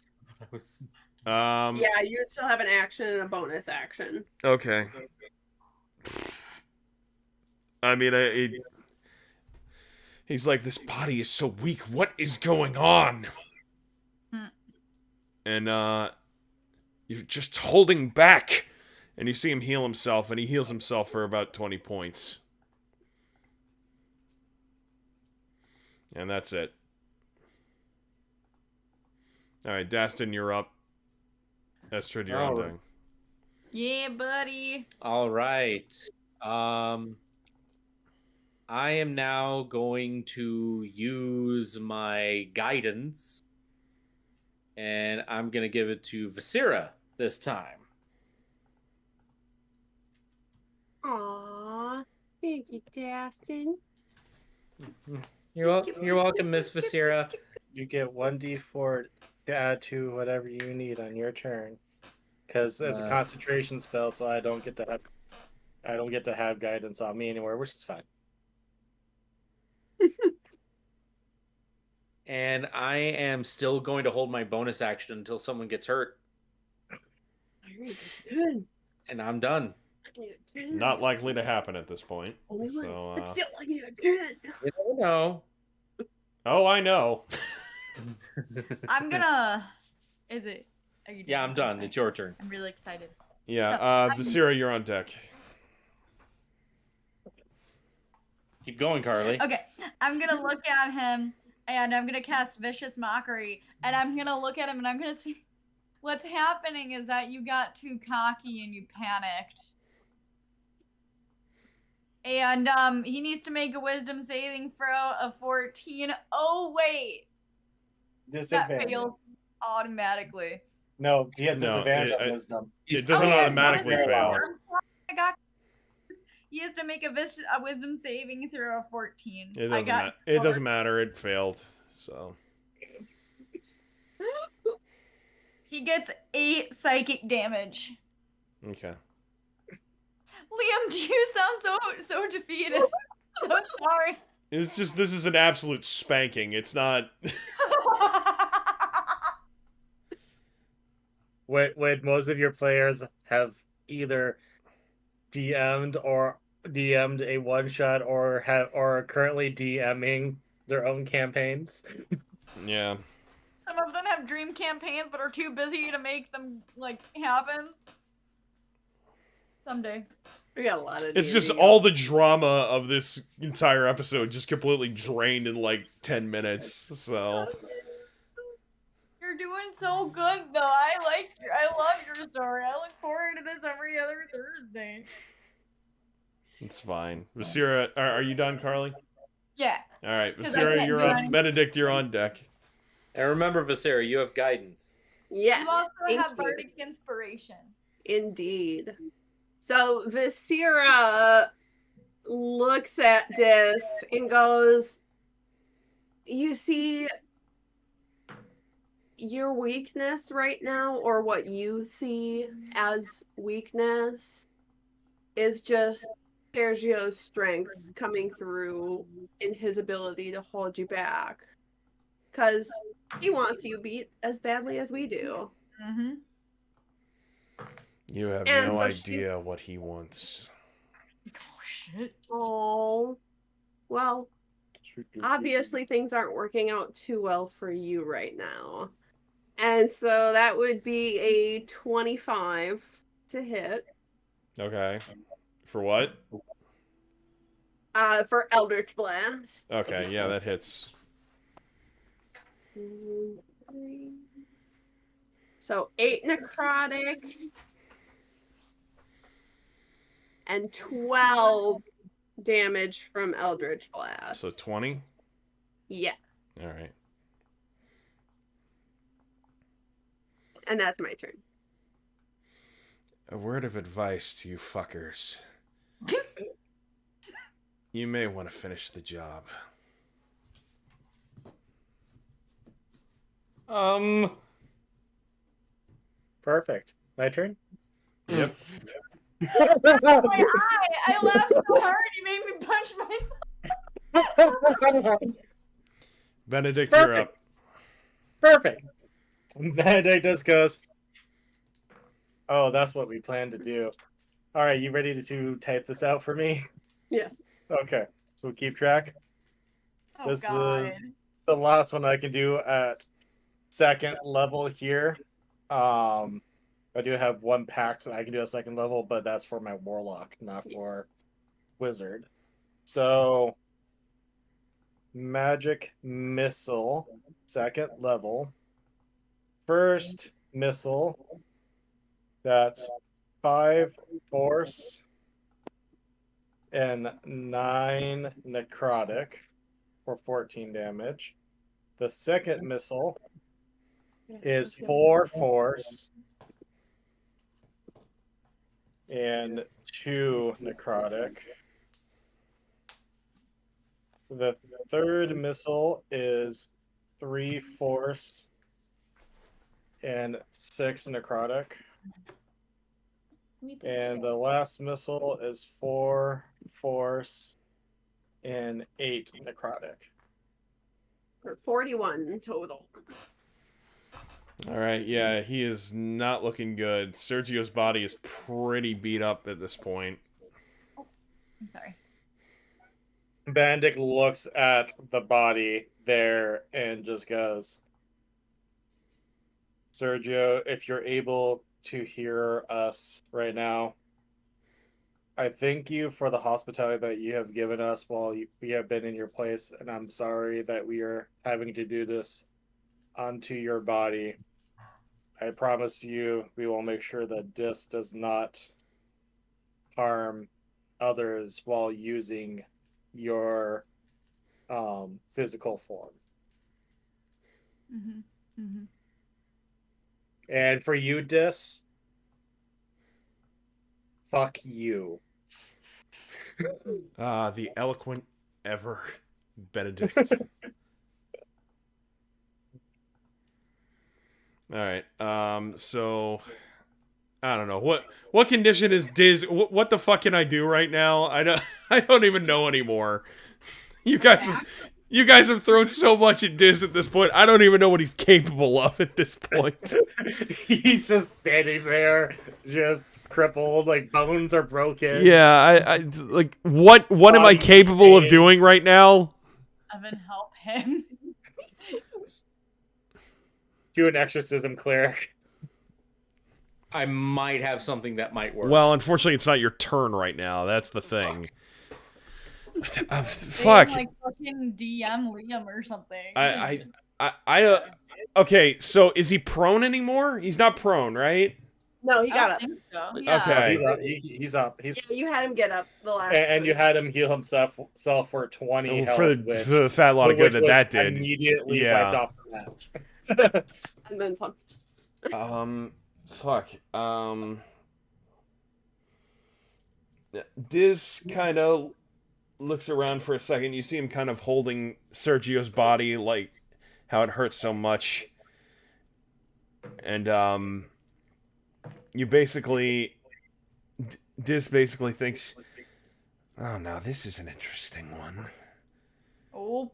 Speaker 1: Yeah,
Speaker 6: you would still have an action and a bonus action.
Speaker 1: Okay. He's like, this body is so weak. What is going on? And you're just holding back. And you see him heal himself, and he heals himself for about 20 points. And that's it. Alright, Dastin, you're up. Estrid, you're on deck.
Speaker 2: Yeah, buddy.
Speaker 3: All right. I am now going to use my guidance, and I'm going to give it to Viscera this time.
Speaker 6: Aww. Thank you, Dastin.
Speaker 3: You're welcome, Miss Viscera.
Speaker 7: You get 1d4 to add to whatever you need on your turn, because it's a concentration spell, so I don't get to have guidance on me anywhere, which is fine.
Speaker 3: And I am still going to hold my bonus action until someone gets hurt. And I'm done.
Speaker 1: Not likely to happen at this point.
Speaker 6: Only
Speaker 1: So,
Speaker 6: once, but still like it good.
Speaker 3: You never know.
Speaker 1: Oh, I know.
Speaker 2: I'm gonna. Is it? Are you?
Speaker 3: Yeah, I'm done. It's your turn.
Speaker 2: I'm really excited.
Speaker 1: Yeah, Viscera, you're on deck.
Speaker 3: Keep going, Carly.
Speaker 2: Okay, I'm gonna look at him and I'm gonna cast Vicious Mockery, and I'm gonna look at him and I'm gonna see what's happening is that you got too cocky and you panicked. And he needs to make a wisdom saving throw of 14. Oh wait. That
Speaker 7: Disadvantage.
Speaker 2: failed automatically.
Speaker 7: No, he has
Speaker 1: No,
Speaker 7: disadvantage
Speaker 1: it-
Speaker 7: on wisdom.
Speaker 1: It doesn't
Speaker 2: Okay,
Speaker 1: automatically
Speaker 2: what is it?
Speaker 1: fail.
Speaker 2: I'm sorry, I got. He has to make a wisdom saving throw of 14.
Speaker 1: It doesn't matter. It failed. So
Speaker 2: He gets 8 psychic damage.
Speaker 1: okay.
Speaker 2: Liam, do you sound so defeated? So sorry.
Speaker 1: This is an absolute spanking. It's not.
Speaker 7: When most of your players have either DM'd a one shot or are currently DMing their own campaigns.
Speaker 1: Yeah.
Speaker 2: Some of them have dream campaigns but are too busy to make them happen. Someday.
Speaker 6: We got a lot of
Speaker 1: It's just
Speaker 6: D&D.
Speaker 1: all the drama of this entire episode just completely drained in 10 minutes. So
Speaker 2: You're doing so good though. I love your story. I look forward to this every other Thursday.
Speaker 1: it's fine. Viscera, are you done, Carly?
Speaker 2: Yeah.
Speaker 1: All right,
Speaker 2: 'Cause I
Speaker 1: Viscera,
Speaker 2: can't
Speaker 1: you're
Speaker 2: do
Speaker 1: up.
Speaker 2: anything.
Speaker 1: Benedict, you're on deck.
Speaker 3: And remember, Visera, you have guidance.
Speaker 6: Yes.
Speaker 2: You also
Speaker 6: thank
Speaker 2: have
Speaker 6: you.
Speaker 2: bardic inspiration.
Speaker 6: Indeed. So Visera looks at Dis and goes, you see, your weakness right now, or what you see as weakness, is just Sergio's strength coming through in his ability to hold you back. Because he wants you beat as badly as we do.
Speaker 2: Mm-hmm.
Speaker 1: You have
Speaker 6: And
Speaker 1: no
Speaker 6: so
Speaker 1: idea what he wants.
Speaker 2: Oh shit.
Speaker 6: Oh, well, obviously things aren't working out too well for you right now. And so that would be a 25 to hit.
Speaker 1: Okay. For what?
Speaker 6: For Eldritch Blast.
Speaker 1: Okay, yeah, that hits.
Speaker 6: So 8 necrotic and 12 damage from Eldritch Blast.
Speaker 1: So 20?
Speaker 6: Yeah,
Speaker 1: All right.
Speaker 6: and that's my turn.
Speaker 1: A word of advice to you fuckers. You may want to finish the job.
Speaker 7: Perfect. My turn?
Speaker 1: Yep.
Speaker 2: My eye! I laughed so hard you made me punch myself.
Speaker 1: Benedict, you're
Speaker 7: Perfect.
Speaker 1: up.
Speaker 7: Perfect. Benedict just goes, oh, that's what we plan to do. All right, you ready to type this out for me?
Speaker 6: Yeah.
Speaker 7: Okay, so we'll keep track.
Speaker 2: Oh
Speaker 7: This
Speaker 2: god.
Speaker 7: is the last one I can do at second level here. I do have one pact that I can do at second level, but that's for my warlock, not for wizard. So magic missile, second level. First missile, that's 5 force and 9 necrotic for 14 damage. The second missile is 4 force and 2 necrotic. The third missile is 3 force and 6 necrotic. And the last missile is 4 force and 8 necrotic.
Speaker 6: For 41 total.
Speaker 1: All right, yeah, he is not looking good. Sergio's body is pretty beat up at this point.
Speaker 2: I'm sorry.
Speaker 7: Benedict looks at the body there and just goes, Sergio, if you're able to hear us right now, I thank you for the hospitality that you have given us while we have been in your place, and I'm sorry that we are having to do this onto your body. I promise you we will make sure that this does not harm others while using your physical form.
Speaker 2: Mm-hmm. Mm-hmm.
Speaker 7: And for you, Dis, fuck you.
Speaker 1: The eloquent ever Benedict. All right. So I don't know what condition is Diz. What the fuck can I do right now? I don't even know anymore. You guys have thrown so much at Diz at this point. I don't even know what he's capable of at this point.
Speaker 7: He's just standing there, just crippled, like bones are broken.
Speaker 1: Yeah, I like what am I capable of doing right now?
Speaker 2: Evan, help him.
Speaker 7: Do an exorcism, cleric.
Speaker 3: I might have something that might work.
Speaker 1: Well, unfortunately, it's not your turn right now. That's the thing.
Speaker 2: Fuck. Like fucking DM Liam or something.
Speaker 1: Okay, so is he prone anymore? He's not prone, right?
Speaker 6: No, he
Speaker 2: I
Speaker 6: got
Speaker 2: don't
Speaker 6: up.
Speaker 2: think so.
Speaker 7: Oh,
Speaker 2: Yeah.
Speaker 1: Okay.
Speaker 7: he's up. He's up. He's
Speaker 6: Yeah, you had him get up the last.
Speaker 7: and you
Speaker 6: time.
Speaker 7: had him heal himself for 20
Speaker 1: Well,
Speaker 7: health,
Speaker 1: for
Speaker 7: which
Speaker 1: the fat lot of good
Speaker 7: which
Speaker 1: that
Speaker 7: was
Speaker 1: did.
Speaker 7: immediately
Speaker 1: Yeah.
Speaker 7: wiped off the match.
Speaker 6: And then some.
Speaker 1: Fuck. Diz kind of looks around for a second. You see him kind of holding Sergio's body, like how it hurts so much. And, you basically... Diz basically thinks, oh, now this is an interesting one.
Speaker 2: Oh.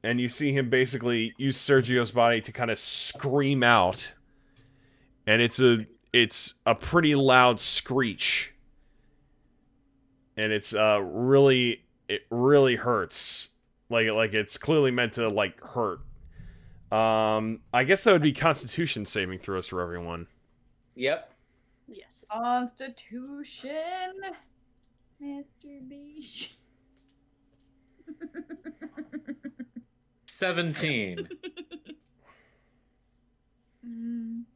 Speaker 1: And you see him basically use Sergio's body to kind of scream out. And it's a pretty loud screech. And it's it really hurts. Like it's clearly meant to like hurt. I guess that would be Constitution saving throws for everyone.
Speaker 3: Yep.
Speaker 6: Yes.
Speaker 2: Constitution. Masturbation.
Speaker 3: 17.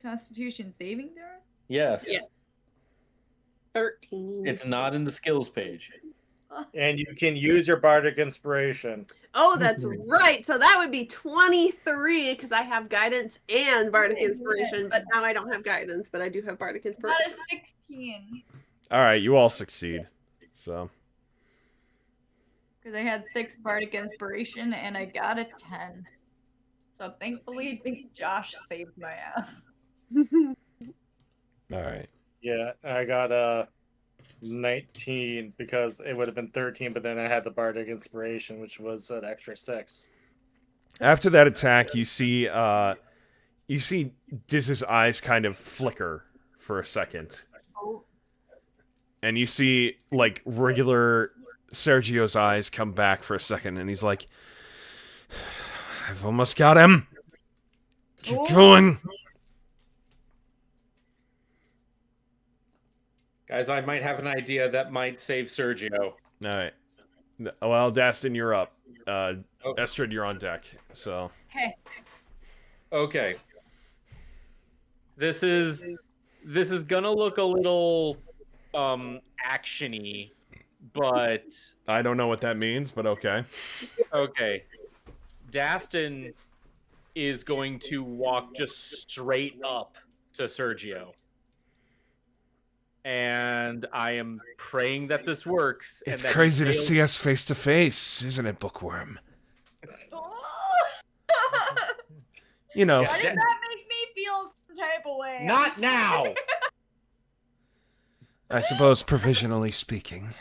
Speaker 2: Constitution saving throws?
Speaker 3: Yes.
Speaker 6: Yeah. 13.
Speaker 3: It's not in the skills page.
Speaker 7: And you can use your bardic inspiration.
Speaker 6: Oh, that's right. So that would be 23 because I have guidance and bardic inspiration, but now I don't have guidance, but I do have bardic
Speaker 2: Not
Speaker 6: inspiration.
Speaker 2: a 16.
Speaker 1: All right, you all succeed. So
Speaker 2: Because I had 6 bardic inspiration and I got a 10. So thankfully, I think Josh saved my ass.
Speaker 1: all right.
Speaker 7: Yeah, I got a 19 because it would have been 13, but then I had the bardic inspiration, which was an extra 6.
Speaker 1: After that attack, you see Diz's eyes kind of flicker for a second.
Speaker 2: Oh.
Speaker 1: And you see like regular Sergio's eyes come back for a second, and he's like, I've almost got him. Keep
Speaker 2: Oh.
Speaker 1: going.
Speaker 3: Guys, I might have an idea that might save Sergio.
Speaker 1: All right. Well, Dastin, you're up. Estrid, you're on deck. So
Speaker 2: Hey.
Speaker 3: Okay. This is gonna look a little actiony, but
Speaker 1: I don't know what that means, but okay.
Speaker 3: okay. Dastin is going to walk just straight up to Sergio. And I am praying that this works.
Speaker 1: It's
Speaker 3: and that
Speaker 1: crazy
Speaker 3: he
Speaker 1: to
Speaker 3: fails.
Speaker 1: see us face to face, isn't it, Bookworm? You know,
Speaker 3: Yeah.
Speaker 2: Why did that make me feel some type of way?
Speaker 3: Not now.
Speaker 1: I suppose provisionally speaking.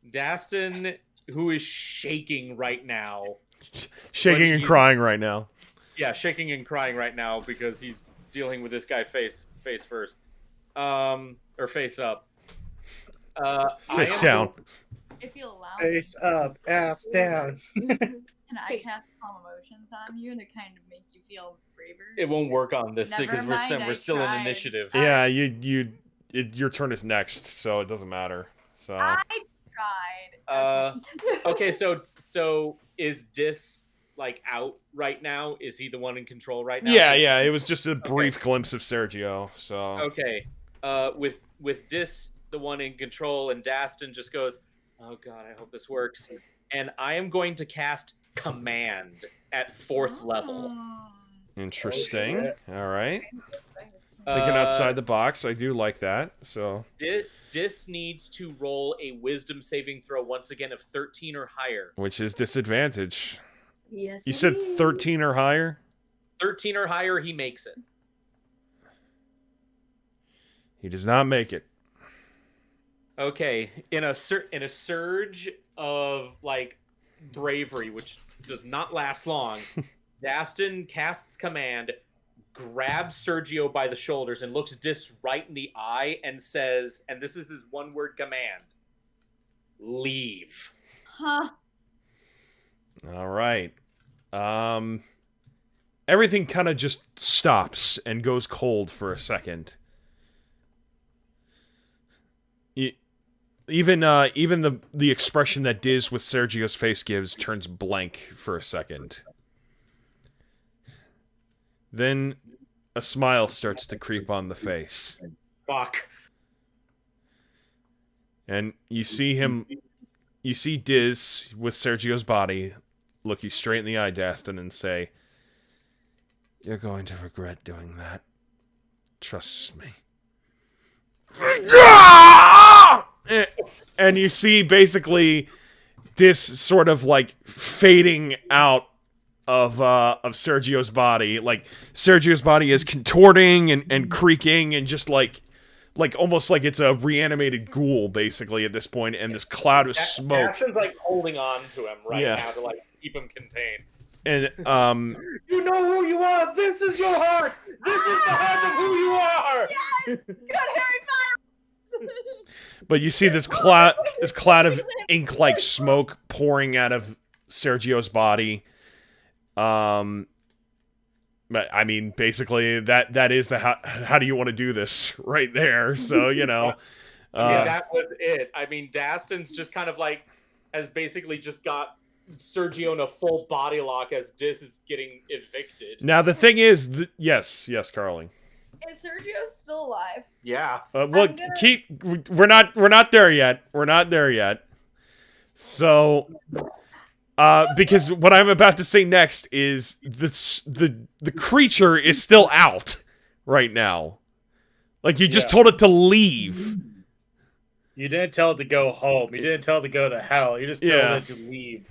Speaker 3: Dastin, who is shaking right now.
Speaker 1: Shaking
Speaker 3: But
Speaker 1: and
Speaker 3: you-
Speaker 1: crying right now.
Speaker 3: Yeah, shaking and crying right now because he's dealing with this guy face first. Or face up.
Speaker 1: Face down.
Speaker 2: If you allow
Speaker 7: Face up, ass down.
Speaker 2: me, can I cast calm emotions on you to kind of make you feel braver?
Speaker 3: It won't work on this
Speaker 2: Never
Speaker 3: because
Speaker 2: mind,
Speaker 3: we're
Speaker 2: I
Speaker 3: still in
Speaker 2: tried.
Speaker 3: initiative.
Speaker 1: Yeah, your turn is next, so it doesn't matter. So
Speaker 2: I tried.
Speaker 3: Okay, so is Dis like out right now? Is he the one in control right now?
Speaker 1: yeah, it was just a brief glimpse of Sergio. So
Speaker 3: Okay. With Dis the one in control, and Dastin just goes, oh god, I hope this works. And I am going to cast Command at 4th level.
Speaker 1: interesting.
Speaker 7: Oh, shit.
Speaker 1: All right, thinking outside the box. I do like that. So
Speaker 3: Dis needs to roll a Wisdom saving throw once again of 13 or higher.
Speaker 1: which is disadvantage.
Speaker 6: Yes.
Speaker 1: You said 13 or higher.
Speaker 3: 13 or higher, he makes it.
Speaker 1: He does not make it.
Speaker 3: Okay, in a surge of like bravery, which does not last long, Dastin casts Command, grabs Sergio by the shoulders, and looks Dis right in the eye and says, and this is his one-word command: leave.
Speaker 2: Huh.
Speaker 1: All right. Everything kind of just stops and goes cold for a second. Even the expression that Diz with Sergio's face gives turns blank for a second. Then a smile starts to creep on the face.
Speaker 3: Fuck.
Speaker 1: And you see him, you see Diz with Sergio's body look you straight in the eye, Dastin, and say, "You're going to regret doing that. Trust me." And you see basically Diz sort of like fading out of Sergio's body. Like Sergio's body is contorting and creaking and just like almost like it's a reanimated ghoul basically at this point, and this cloud of smoke.
Speaker 3: Ashton's like holding on to him right
Speaker 1: Yeah.
Speaker 3: now to like keep him contained.
Speaker 1: And
Speaker 3: You know who you are. This is your heart. This is the heart of who you are.
Speaker 2: Yes! Good Harry Potter!
Speaker 1: but you see this cloud of ink like smoke pouring out of Sergio's body. But I mean, basically that is the how do you want to do this right there. So, you know,
Speaker 3: I mean, that was it. I mean, Dastin's just kind of like has basically just got Sergio in a full body lock as Diz is getting evicted.
Speaker 1: now the thing is, yes, Carly.
Speaker 2: Is Sergio still alive?
Speaker 3: Yeah.
Speaker 1: Well,
Speaker 2: gonna-
Speaker 1: we're not there yet. We're not there yet. So, because what I'm about to say next is the creature is still out right now. Like you just told it to leave.
Speaker 7: You didn't tell it to go home. You didn't tell it to go to hell. You just told it to leave.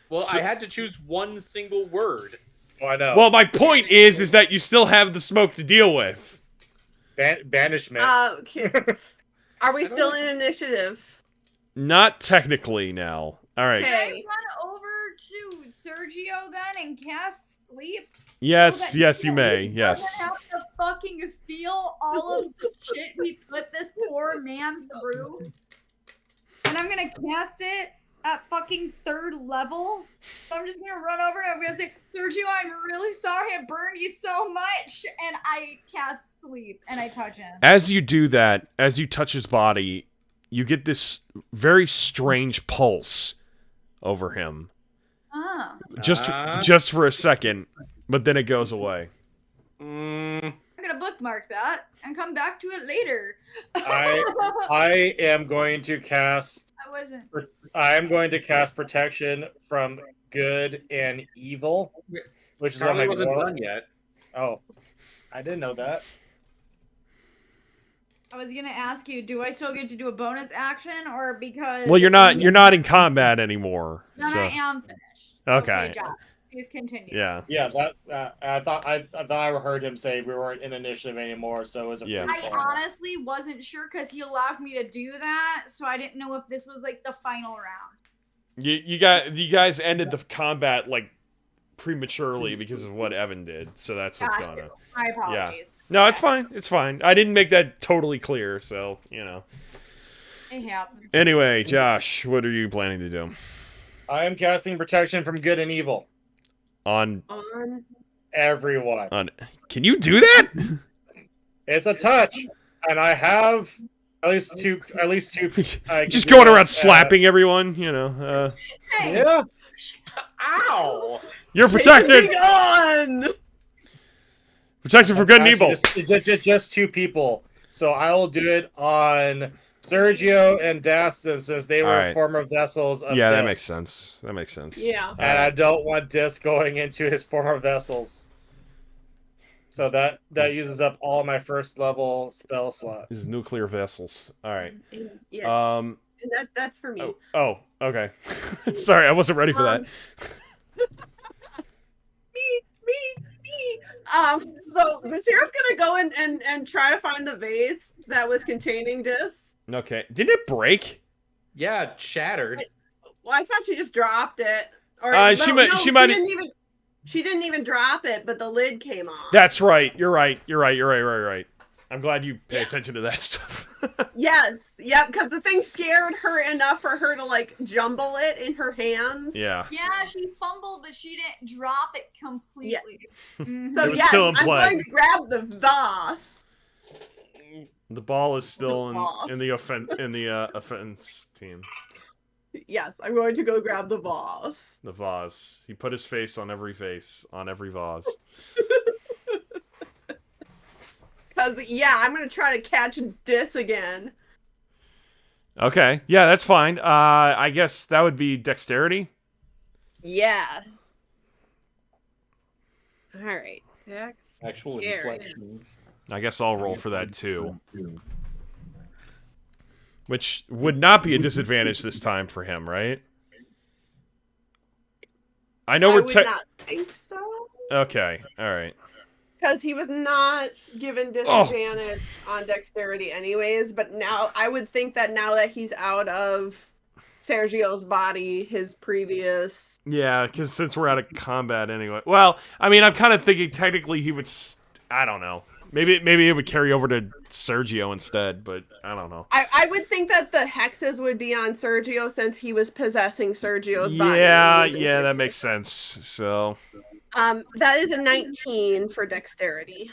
Speaker 3: Well,
Speaker 1: So-
Speaker 3: I had to choose one single word.
Speaker 7: Oh, I know.
Speaker 1: Well, my point is that you still have the smoke to deal with.
Speaker 7: Banishment.
Speaker 6: Okay. Are we still in initiative?
Speaker 1: Not technically now. All right.
Speaker 2: Can I
Speaker 6: Okay.
Speaker 2: run over to Sergio then and cast sleep?
Speaker 1: Yes,
Speaker 2: so that
Speaker 1: yes, you
Speaker 2: he
Speaker 1: may.
Speaker 2: doesn't
Speaker 1: Yes.
Speaker 2: have to fucking feel all of the shit we put this poor man through. And I'm gonna cast it at fucking 3rd level. So I'm just gonna run over and I'm gonna say, Sergio, I'm really sorry I burned you so much. And I cast sleep and I touch him.
Speaker 1: As you do that, as you touch his body, you get this very strange pulse over him.
Speaker 2: Ah.
Speaker 1: Just for a second, but then it goes away.
Speaker 3: Mm,
Speaker 2: I'm gonna bookmark that and come back to it later.
Speaker 7: I am going to cast.
Speaker 2: I wasn't.
Speaker 7: I am going to cast protection from good and evil, which is what
Speaker 3: Charlie
Speaker 7: my
Speaker 3: wasn't done yet.
Speaker 7: Oh, I didn't know that.
Speaker 2: I was gonna ask you, do I still get to do a bonus action, or because?
Speaker 1: Well, you're not in combat anymore.
Speaker 2: Then
Speaker 1: So
Speaker 2: I am finished.
Speaker 1: okay.
Speaker 2: Josh, please continue.
Speaker 1: Yeah.
Speaker 7: Yeah, that I thought I heard him say we weren't in initiative anymore, so it was a
Speaker 1: Yeah.
Speaker 7: free
Speaker 2: I
Speaker 7: fall.
Speaker 2: honestly wasn't sure because he allowed me to do that, so I didn't know if this was like the final round.
Speaker 1: You guys ended the combat like prematurely because of what Evan did. So that's what's going on.
Speaker 2: My apologies.
Speaker 1: No, it's fine. It's fine. I didn't make that totally clear, so, you know.
Speaker 2: It happens.
Speaker 1: Anyway, Josh, what are you planning to do?
Speaker 7: I am casting protection from good and evil.
Speaker 1: On
Speaker 7: Everyone.
Speaker 1: Can you do that?
Speaker 7: It's a touch, and I have at least two.
Speaker 1: Just going around slapping everyone, you know.
Speaker 2: Hey,
Speaker 7: Yeah.
Speaker 3: Ow!
Speaker 1: You're protected.
Speaker 6: Moving on.
Speaker 1: Protected from good and
Speaker 7: Actually,
Speaker 1: evil.
Speaker 7: just two people. So I will do it on Sergio and Dastin since they were
Speaker 1: Alright.
Speaker 7: former vessels of
Speaker 1: Yeah, that
Speaker 7: Dis.
Speaker 1: makes sense. That makes sense.
Speaker 6: Yeah.
Speaker 7: And I don't want Dis going into his former vessels. So that uses up all my 1st level spell slots.
Speaker 1: This is nuclear vessels. All right.
Speaker 6: Yeah. And that's for me.
Speaker 1: Oh, okay. Sorry, I wasn't ready for that.
Speaker 6: Me. So Basira's gonna go and try to find the vase that was containing this.
Speaker 1: Okay. Did it break?
Speaker 3: Yeah, it shattered.
Speaker 6: Well, I thought she just dropped it. Or
Speaker 1: She
Speaker 6: no,
Speaker 1: she might.
Speaker 6: She didn't even drop it, but the lid came off.
Speaker 1: That's right. You're right. I'm glad you pay attention to that stuff.
Speaker 6: Yes, yep, because the thing scared her enough for her to like jumble it in her hands.
Speaker 1: Yeah.
Speaker 2: yeah, she fumbled, but she didn't drop it completely. Mhm.
Speaker 6: So
Speaker 1: It was
Speaker 6: yes,
Speaker 1: still in
Speaker 6: I'm
Speaker 1: play.
Speaker 6: going to grab the vase.
Speaker 1: The ball is still
Speaker 6: The
Speaker 1: in the offense team.
Speaker 6: Yes, I'm going to go grab the vase.
Speaker 1: The vase. He put his face on every vase, on every vase.
Speaker 6: Because, yeah, I'm going to try to catch Dis again.
Speaker 1: Okay. Yeah, that's fine. I guess that would be dexterity.
Speaker 6: Yeah. All right. Dex.
Speaker 3: Actual
Speaker 6: Scary.
Speaker 3: inflections.
Speaker 1: I guess I'll roll for that too. Which would not be a disadvantage this time for him, right? I know
Speaker 6: I
Speaker 1: we're
Speaker 6: would not think so.
Speaker 1: Okay, alright.
Speaker 6: Because he was not given disadvantage on dexterity anyways, but now I would think that now that he's out of Sergio's body, his previous...
Speaker 1: Yeah, because since we're out of combat anyway. Well, I mean, I'm kind of thinking technically he would... I don't know. Maybe it would carry over to Sergio instead, but I don't know.
Speaker 6: I would think that the hexes would be on Sergio since he was possessing Sergio's body.
Speaker 1: Yeah, that makes sense. So...
Speaker 6: that is a 19 for dexterity.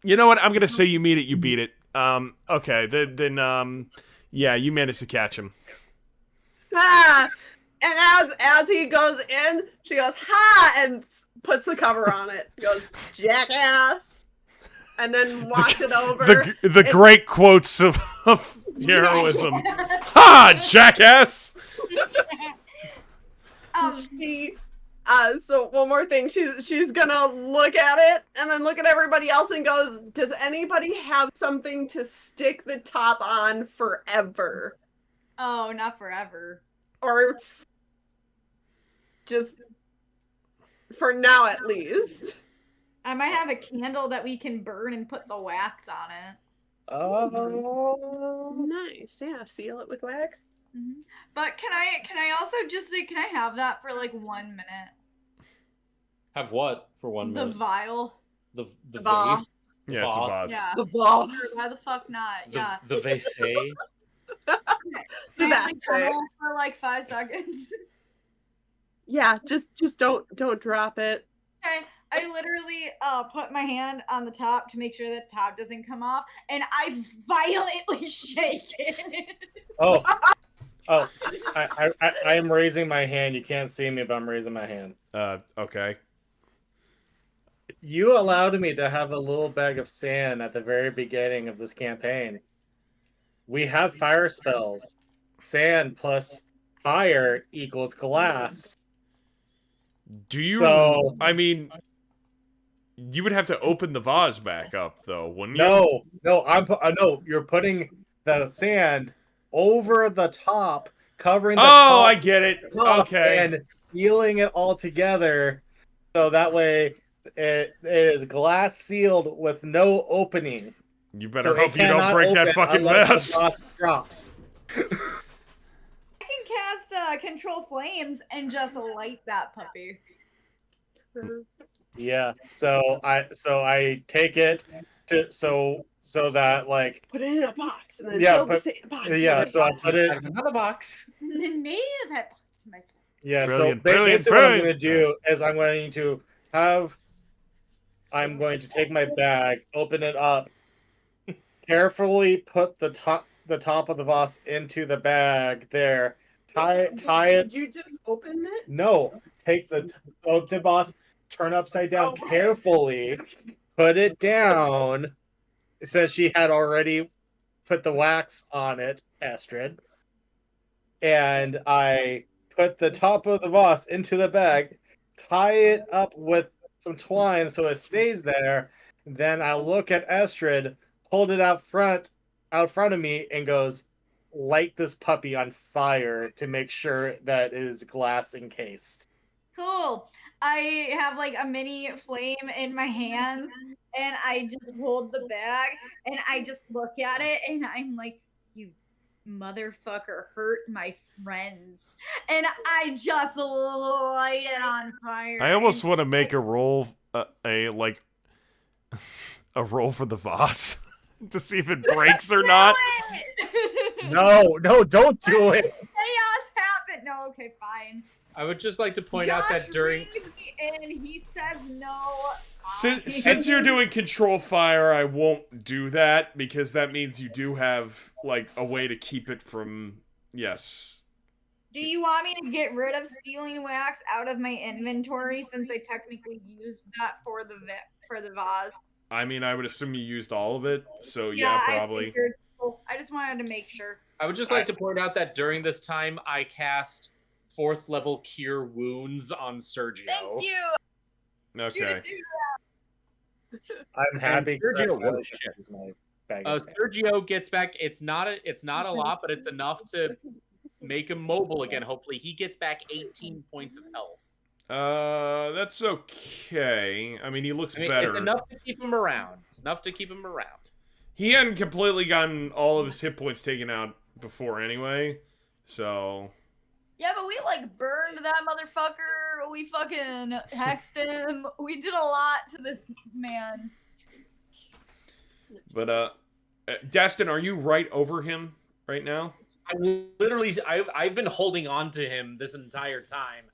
Speaker 1: You know what? I'm gonna say you meet it, you beat it. Okay, then yeah, you managed to catch him.
Speaker 6: Ah! And as he goes in, she goes, ha! And puts the cover on it. Goes, jackass! And then walks it over.
Speaker 1: The great quotes of heroism. Ha! Jackass!
Speaker 6: So one more thing, she's gonna look at it and then look at everybody else and goes, does anybody have something to stick the top on forever?
Speaker 2: Oh, not forever.
Speaker 6: Or just for now at least.
Speaker 2: I might have a candle that we can burn and put the wax on it.
Speaker 7: Oh,
Speaker 6: Nice. Yeah, seal it with wax.
Speaker 2: Mm-hmm. But can I also just say, can I have that for like 1 minute?
Speaker 3: Have what for 1
Speaker 2: The
Speaker 3: minute?
Speaker 2: vial.
Speaker 3: The
Speaker 6: vase.
Speaker 3: vase.
Speaker 1: Yeah, it's a vase.
Speaker 2: Yeah.
Speaker 6: The ball.
Speaker 2: Why the fuck not? Yeah.
Speaker 3: The vase.
Speaker 2: Can I like,
Speaker 6: Right.
Speaker 2: tunnel for like 5 seconds?
Speaker 6: Yeah, just don't drop it.
Speaker 2: Okay. I literally put my hand on the top to make sure that top doesn't come off, and I violently shake it.
Speaker 7: oh, I am raising my hand. You can't see me, but I'm raising my hand.
Speaker 1: Okay.
Speaker 7: You allowed me to have a little bag of sand at the very beginning of this campaign. We have fire spells. Sand plus fire equals glass.
Speaker 1: Do you...
Speaker 7: So-
Speaker 1: I mean... You would have to open the vase back up, though, wouldn't you?
Speaker 7: No, you're putting the sand over the top, covering the
Speaker 1: Oh,
Speaker 7: top,
Speaker 1: I get it. Okay.
Speaker 7: and sealing it all together, so that way it is glass sealed with no opening.
Speaker 1: You better
Speaker 7: So it
Speaker 1: hope you don't
Speaker 7: cannot
Speaker 1: break that
Speaker 7: open
Speaker 1: fucking
Speaker 7: unless
Speaker 1: vase.
Speaker 7: the boss drops.
Speaker 2: I can cast control flames and just light that puppy.
Speaker 7: Yeah, so I take it to so that like
Speaker 6: Put it in a box and then
Speaker 7: Yeah,
Speaker 6: fill the
Speaker 7: but-
Speaker 6: sand box.
Speaker 7: yeah, so I put it
Speaker 3: Another box.
Speaker 2: And then made that box myself.
Speaker 7: yeah.
Speaker 1: Brilliant,
Speaker 7: So
Speaker 1: brilliant,
Speaker 7: basically, what I'm
Speaker 1: brilliant.
Speaker 7: going to do is I'm going to take my bag, open it up, carefully put the top of the vase into the bag there, tie it.
Speaker 6: Did you just open it?
Speaker 7: No, take the vase, turn upside down
Speaker 6: Okay.
Speaker 7: carefully, put it down. It says she had already put the wax on it, Astrid. And I put the top of the vase into the bag, tie it up with some twine so it stays there. Then I look at Astrid, hold it out front of me, and goes, light this puppy on fire to make sure that it is glass encased.
Speaker 2: Cool. I have like a mini flame in my hand, and I just hold the bag, and I just look at it, and I'm like, you motherfucker hurt my friends. And I just light it on fire.
Speaker 1: I almost want to make a roll, a roll for the vase to see if it breaks or not.
Speaker 7: No, don't do it.
Speaker 2: Chaos happened. No, okay, fine.
Speaker 3: I would just like to point out that during
Speaker 2: brings me in, he says no.
Speaker 1: Since you're doing control fire, I won't do that because that means you do have like a way to keep it from. Yes.
Speaker 2: Do you want me to get rid of sealing wax out of my inventory since I technically used that for the vase?
Speaker 1: I mean, I would assume you used all of it, so yeah,
Speaker 2: I
Speaker 1: probably.
Speaker 2: figured. I just wanted to make sure.
Speaker 3: I would just like to point out that during this time, I cast 4th level Cure Wounds on Sergio.
Speaker 2: Thank you.
Speaker 1: Okay.
Speaker 7: I'm happy. 'cause I
Speaker 3: Sergio,
Speaker 7: finally
Speaker 3: what
Speaker 7: get
Speaker 3: shit?
Speaker 7: to use my bag of sand.
Speaker 3: Sergio gets back. It's not a lot, but it's enough to make him mobile again. Hopefully, he gets back 18 points of health.
Speaker 1: That's okay. I mean, he looks better.
Speaker 3: It's enough to keep him around. It's enough to keep him around.
Speaker 1: He hadn't completely gotten all of his hit points taken out before anyway, so...
Speaker 2: Yeah, but we like burned that motherfucker. We fucking hexed him. We did a lot to this man.
Speaker 1: But, Destin, are you right over him right now?
Speaker 3: I've been holding on to him this entire time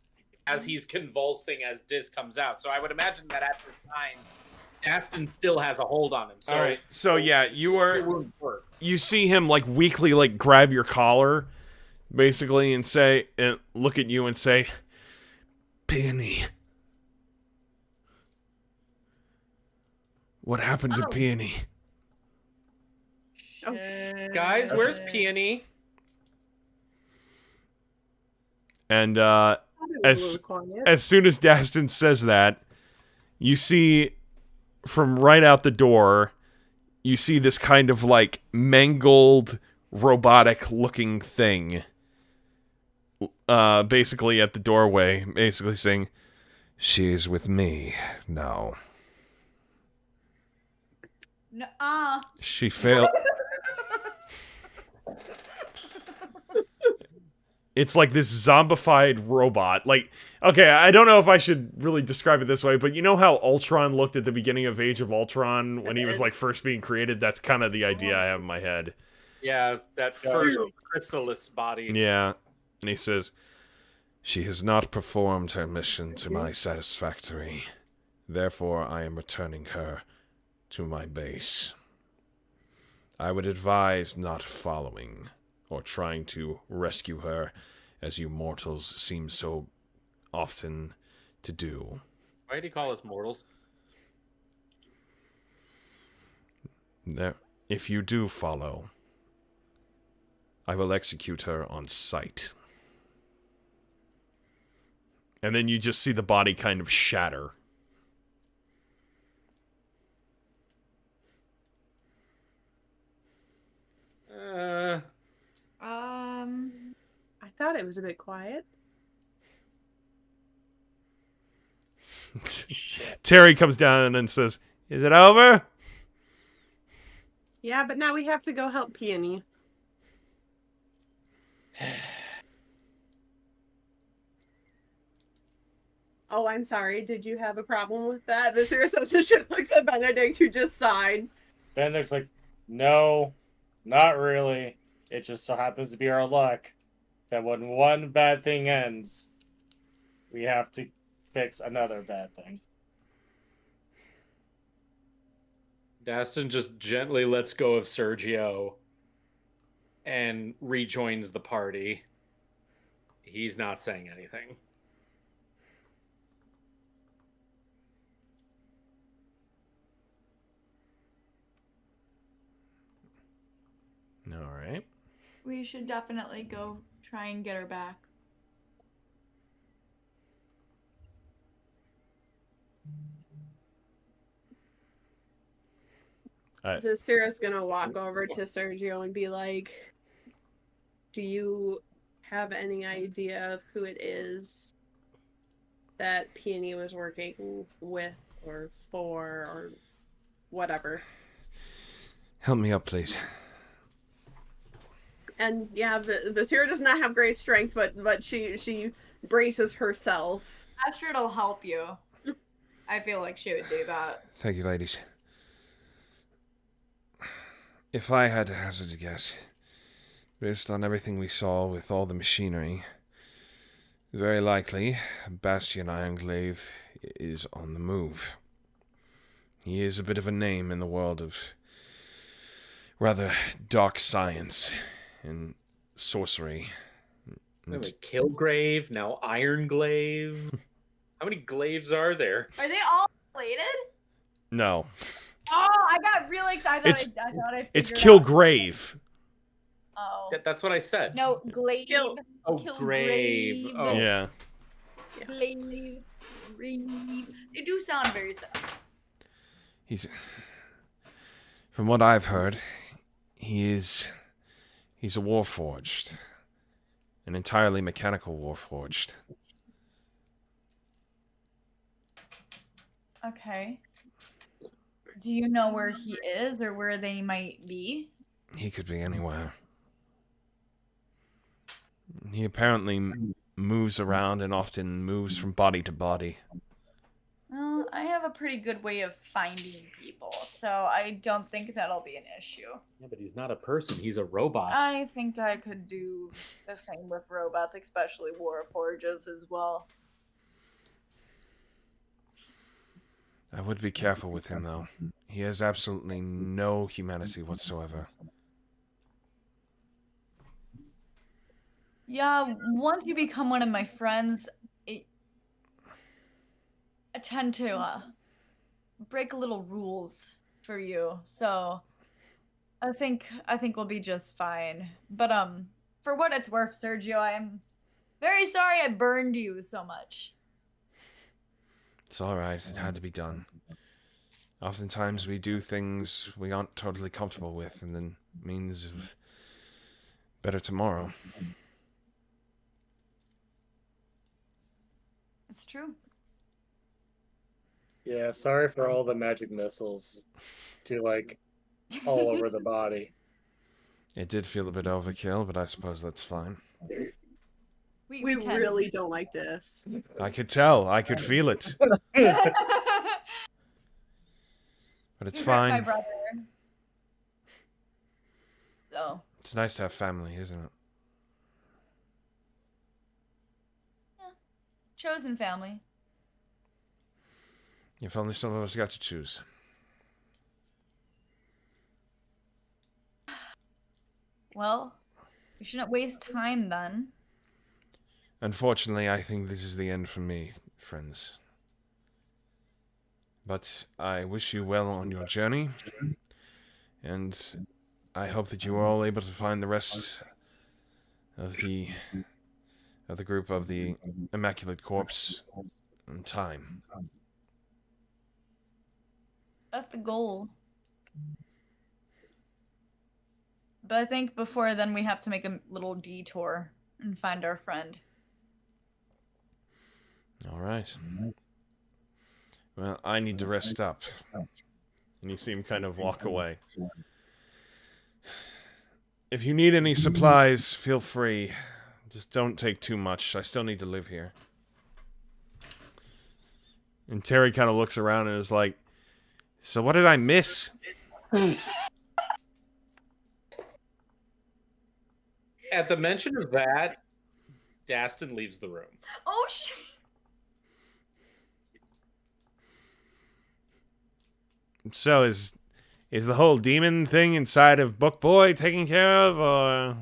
Speaker 3: as he's convulsing as Diz comes out. So I would imagine that at the time, Aston still has a hold on him. So,
Speaker 1: all right, so yeah,
Speaker 3: works.
Speaker 1: you see him like weakly like grab your collar, basically, and say, and look at you and say, Peony. What happened to Peony?
Speaker 6: Oh.
Speaker 3: Guys, where's Peony?
Speaker 1: And as soon as Daston says that, you see from right out the door, you see this kind of like mangled robotic looking thing basically at the doorway, basically saying, "She is with me now." She failed. It's like this zombified robot. Like, okay, I don't know if I should really describe it this way, but you know how Ultron looked at the beginning of Age of Ultron when he was like first being created? That's kind of the idea I have in my head.
Speaker 3: Yeah, that first chrysalis body.
Speaker 1: Yeah. And he says, "She has not performed her mission to my satisfactory. Therefore, I am returning her to my base. I would advise not following or trying to rescue her, as you mortals seem so often to do."
Speaker 3: Why did he call us mortals?
Speaker 1: If you do follow, I will execute her on sight. And then you just see the body kind of shatter.
Speaker 6: I thought it was a bit quiet.
Speaker 1: Terry comes down and says, "Is it over?"
Speaker 6: Yeah, but now we have to go help Peony. Oh, I'm sorry. Did you have a problem with that? The serious assistant looks at Benedict, who just sighed.
Speaker 7: Benedict's like, no, not really. It just so happens to be our luck that when one bad thing ends, we have to fix another bad thing.
Speaker 3: Daston just gently lets go of Sergio and rejoins the party. He's not saying anything.
Speaker 1: All right.
Speaker 2: We should definitely go try and get her back.
Speaker 6: Viscera's gonna walk over to Sergio and be like, "Do you have any idea of who it is that Peony was working with or for or whatever?"
Speaker 1: Help me up, please.
Speaker 6: And yeah, Viscera does not have great strength, but she braces herself.
Speaker 2: Astrid will help you. I feel like she would do that.
Speaker 1: Thank you, ladies. If I had to hazard a guess, based on everything we saw with all the machinery, very likely Bastion Ironglaive is on the move. He is a bit of a name in the world of rather dark science and sorcery.
Speaker 3: Killgrave, now Ironglaive. How many glaives are there?
Speaker 2: Are they all related?
Speaker 1: No.
Speaker 2: Oh, I got really excited. I thought I
Speaker 1: It's
Speaker 2: figured out.
Speaker 1: Kilgrave.
Speaker 2: Oh.
Speaker 3: That's what I said.
Speaker 2: No, Glaive.
Speaker 6: Kill-
Speaker 3: Oh,
Speaker 2: Kill
Speaker 3: grave. Oh.
Speaker 1: Yeah.
Speaker 2: Glaive. Grave. They do sound very similar.
Speaker 1: He's, from what I've heard, he's a warforged. An entirely mechanical warforged.
Speaker 2: Okay. Do you know where he is or where they might be?
Speaker 1: He could be anywhere. He apparently moves around and often moves from body to body.
Speaker 2: Well, I have a pretty good way of finding people, so I don't think that'll be an issue.
Speaker 3: Yeah, but he's not a person. He's a robot.
Speaker 2: I think I could do the same with robots, especially warforges as well.
Speaker 1: I would be careful with him, though. He has absolutely no humanity whatsoever.
Speaker 2: Yeah, once you become one of my friends, I tend to break little rules for you. So I think we'll be just fine. But for what it's worth, Sergio, I am very sorry I burned you so much.
Speaker 1: It's alright, it had to be done. Oftentimes we do things we aren't totally comfortable with, and then means of better tomorrow.
Speaker 2: It's true.
Speaker 7: Yeah, sorry for all the magic missiles to like all over the body.
Speaker 1: It did feel a bit overkill, but I suppose that's fine.
Speaker 6: We really don't like this.
Speaker 1: I could tell, I could feel it. But it's
Speaker 2: You hurt my
Speaker 1: fine.
Speaker 2: brother. So
Speaker 1: It's nice to have family, isn't it?
Speaker 2: chosen family.
Speaker 1: If only some of us got to choose.
Speaker 2: Well, we shouldn't waste time then.
Speaker 1: Unfortunately, I think this is the end for me, friends. But I wish you well on your journey, and I hope that you are all able to find the rest of the group of the Immaculate Corpse in time.
Speaker 2: That's the goal. But I think before then we have to make a little detour and find our friend.
Speaker 1: All right. Well, I need to rest up. And you see him kind of walk away. If you need any supplies, feel free. Just don't take too much. I still need to live here. And Terry kind of looks around and is like, so what did I miss?
Speaker 3: At the mention of that, Daston leaves the room.
Speaker 2: Oh shit!
Speaker 1: So is the whole demon thing inside of Book Boy taken care of, or?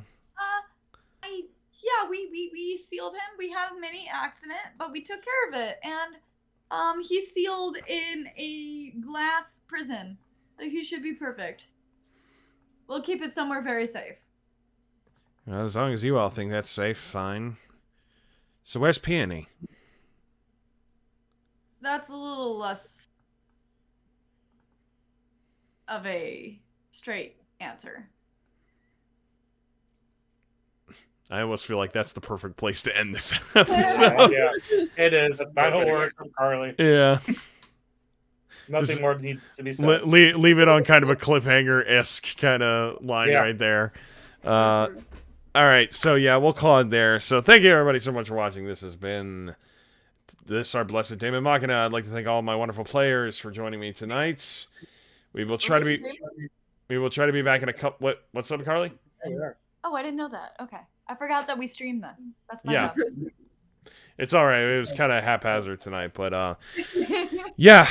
Speaker 2: Yeah, we sealed him. We had a mini accident, but we took care of it, and he's sealed in a glass prison. Like, he should be perfect. We'll keep it somewhere very safe.
Speaker 1: Well, as long as you all think that's safe, fine. So where's Peony?
Speaker 2: That's a little less of a straight answer.
Speaker 1: I almost feel like that's the perfect place to end this episode.
Speaker 7: Yeah, it is. Final word from Carly.
Speaker 1: Yeah.
Speaker 7: Nothing
Speaker 1: Just
Speaker 7: more needs to be said.
Speaker 1: Leave it on kind of a cliffhanger-esque kind of line right there. All right, so yeah, we'll call it there. So thank you everybody so much for watching. This has been our Blessed Damon Machina. I'd like to thank all my wonderful players for joining me tonight. We will try to be back in a couple. What's up, Carly?
Speaker 2: Oh, I didn't know that. Okay. I forgot that we streamed this. That's my
Speaker 1: Yeah.
Speaker 2: bad.
Speaker 1: It's all right. It was kind of haphazard tonight, but yeah.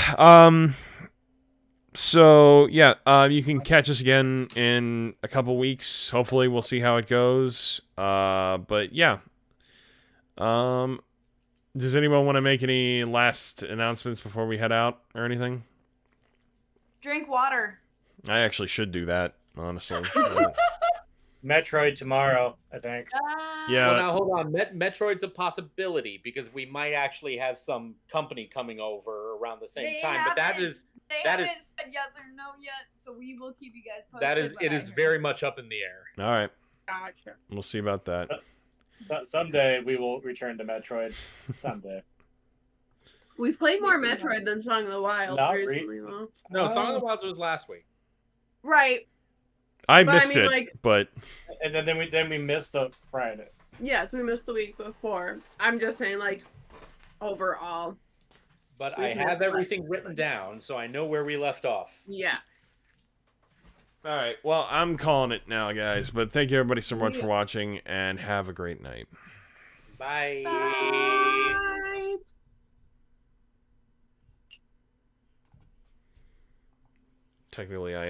Speaker 1: So yeah, you can catch us again in a couple weeks. Hopefully, we'll see how it goes. But yeah. Does anyone want to make any last announcements before we head out or anything?
Speaker 2: Drink water.
Speaker 1: I actually should do that, honestly.
Speaker 7: Metroid tomorrow, I think.
Speaker 1: Yeah.
Speaker 3: Well, now hold on. Metroid's a possibility because we might actually have some company coming over around the same
Speaker 2: They
Speaker 3: time. But that
Speaker 2: haven't-
Speaker 3: is
Speaker 2: They
Speaker 3: that
Speaker 2: haven't
Speaker 3: is
Speaker 2: said yes or no yet, so we will keep you guys posted.
Speaker 3: that is
Speaker 2: but
Speaker 3: it
Speaker 2: I
Speaker 3: is
Speaker 2: heard-
Speaker 3: very much up in the air.
Speaker 1: All right.
Speaker 6: Gotcha.
Speaker 1: We'll see about that.
Speaker 7: Someday we will return to Metroid. Someday.
Speaker 6: We've played more Metroid than Song of the Wild
Speaker 7: Not
Speaker 6: recently, though.
Speaker 3: No, Song of the Wilds was last week.
Speaker 6: Right.
Speaker 1: I
Speaker 6: But I
Speaker 1: missed
Speaker 6: mean,
Speaker 1: it,
Speaker 6: like-
Speaker 1: but
Speaker 7: And then we missed a Friday.
Speaker 6: Yes, we missed the week before. I'm just saying, like, overall.
Speaker 3: But
Speaker 6: We've
Speaker 3: I
Speaker 6: missed
Speaker 3: have
Speaker 6: last
Speaker 3: everything
Speaker 6: week.
Speaker 3: written down, so I know where we left off.
Speaker 6: Yeah.
Speaker 1: all right. Well, I'm calling it now, guys. But thank you everybody so much
Speaker 6: Yeah.
Speaker 1: for watching, and have a great night.
Speaker 3: Bye.
Speaker 6: Bye.
Speaker 1: Technically, I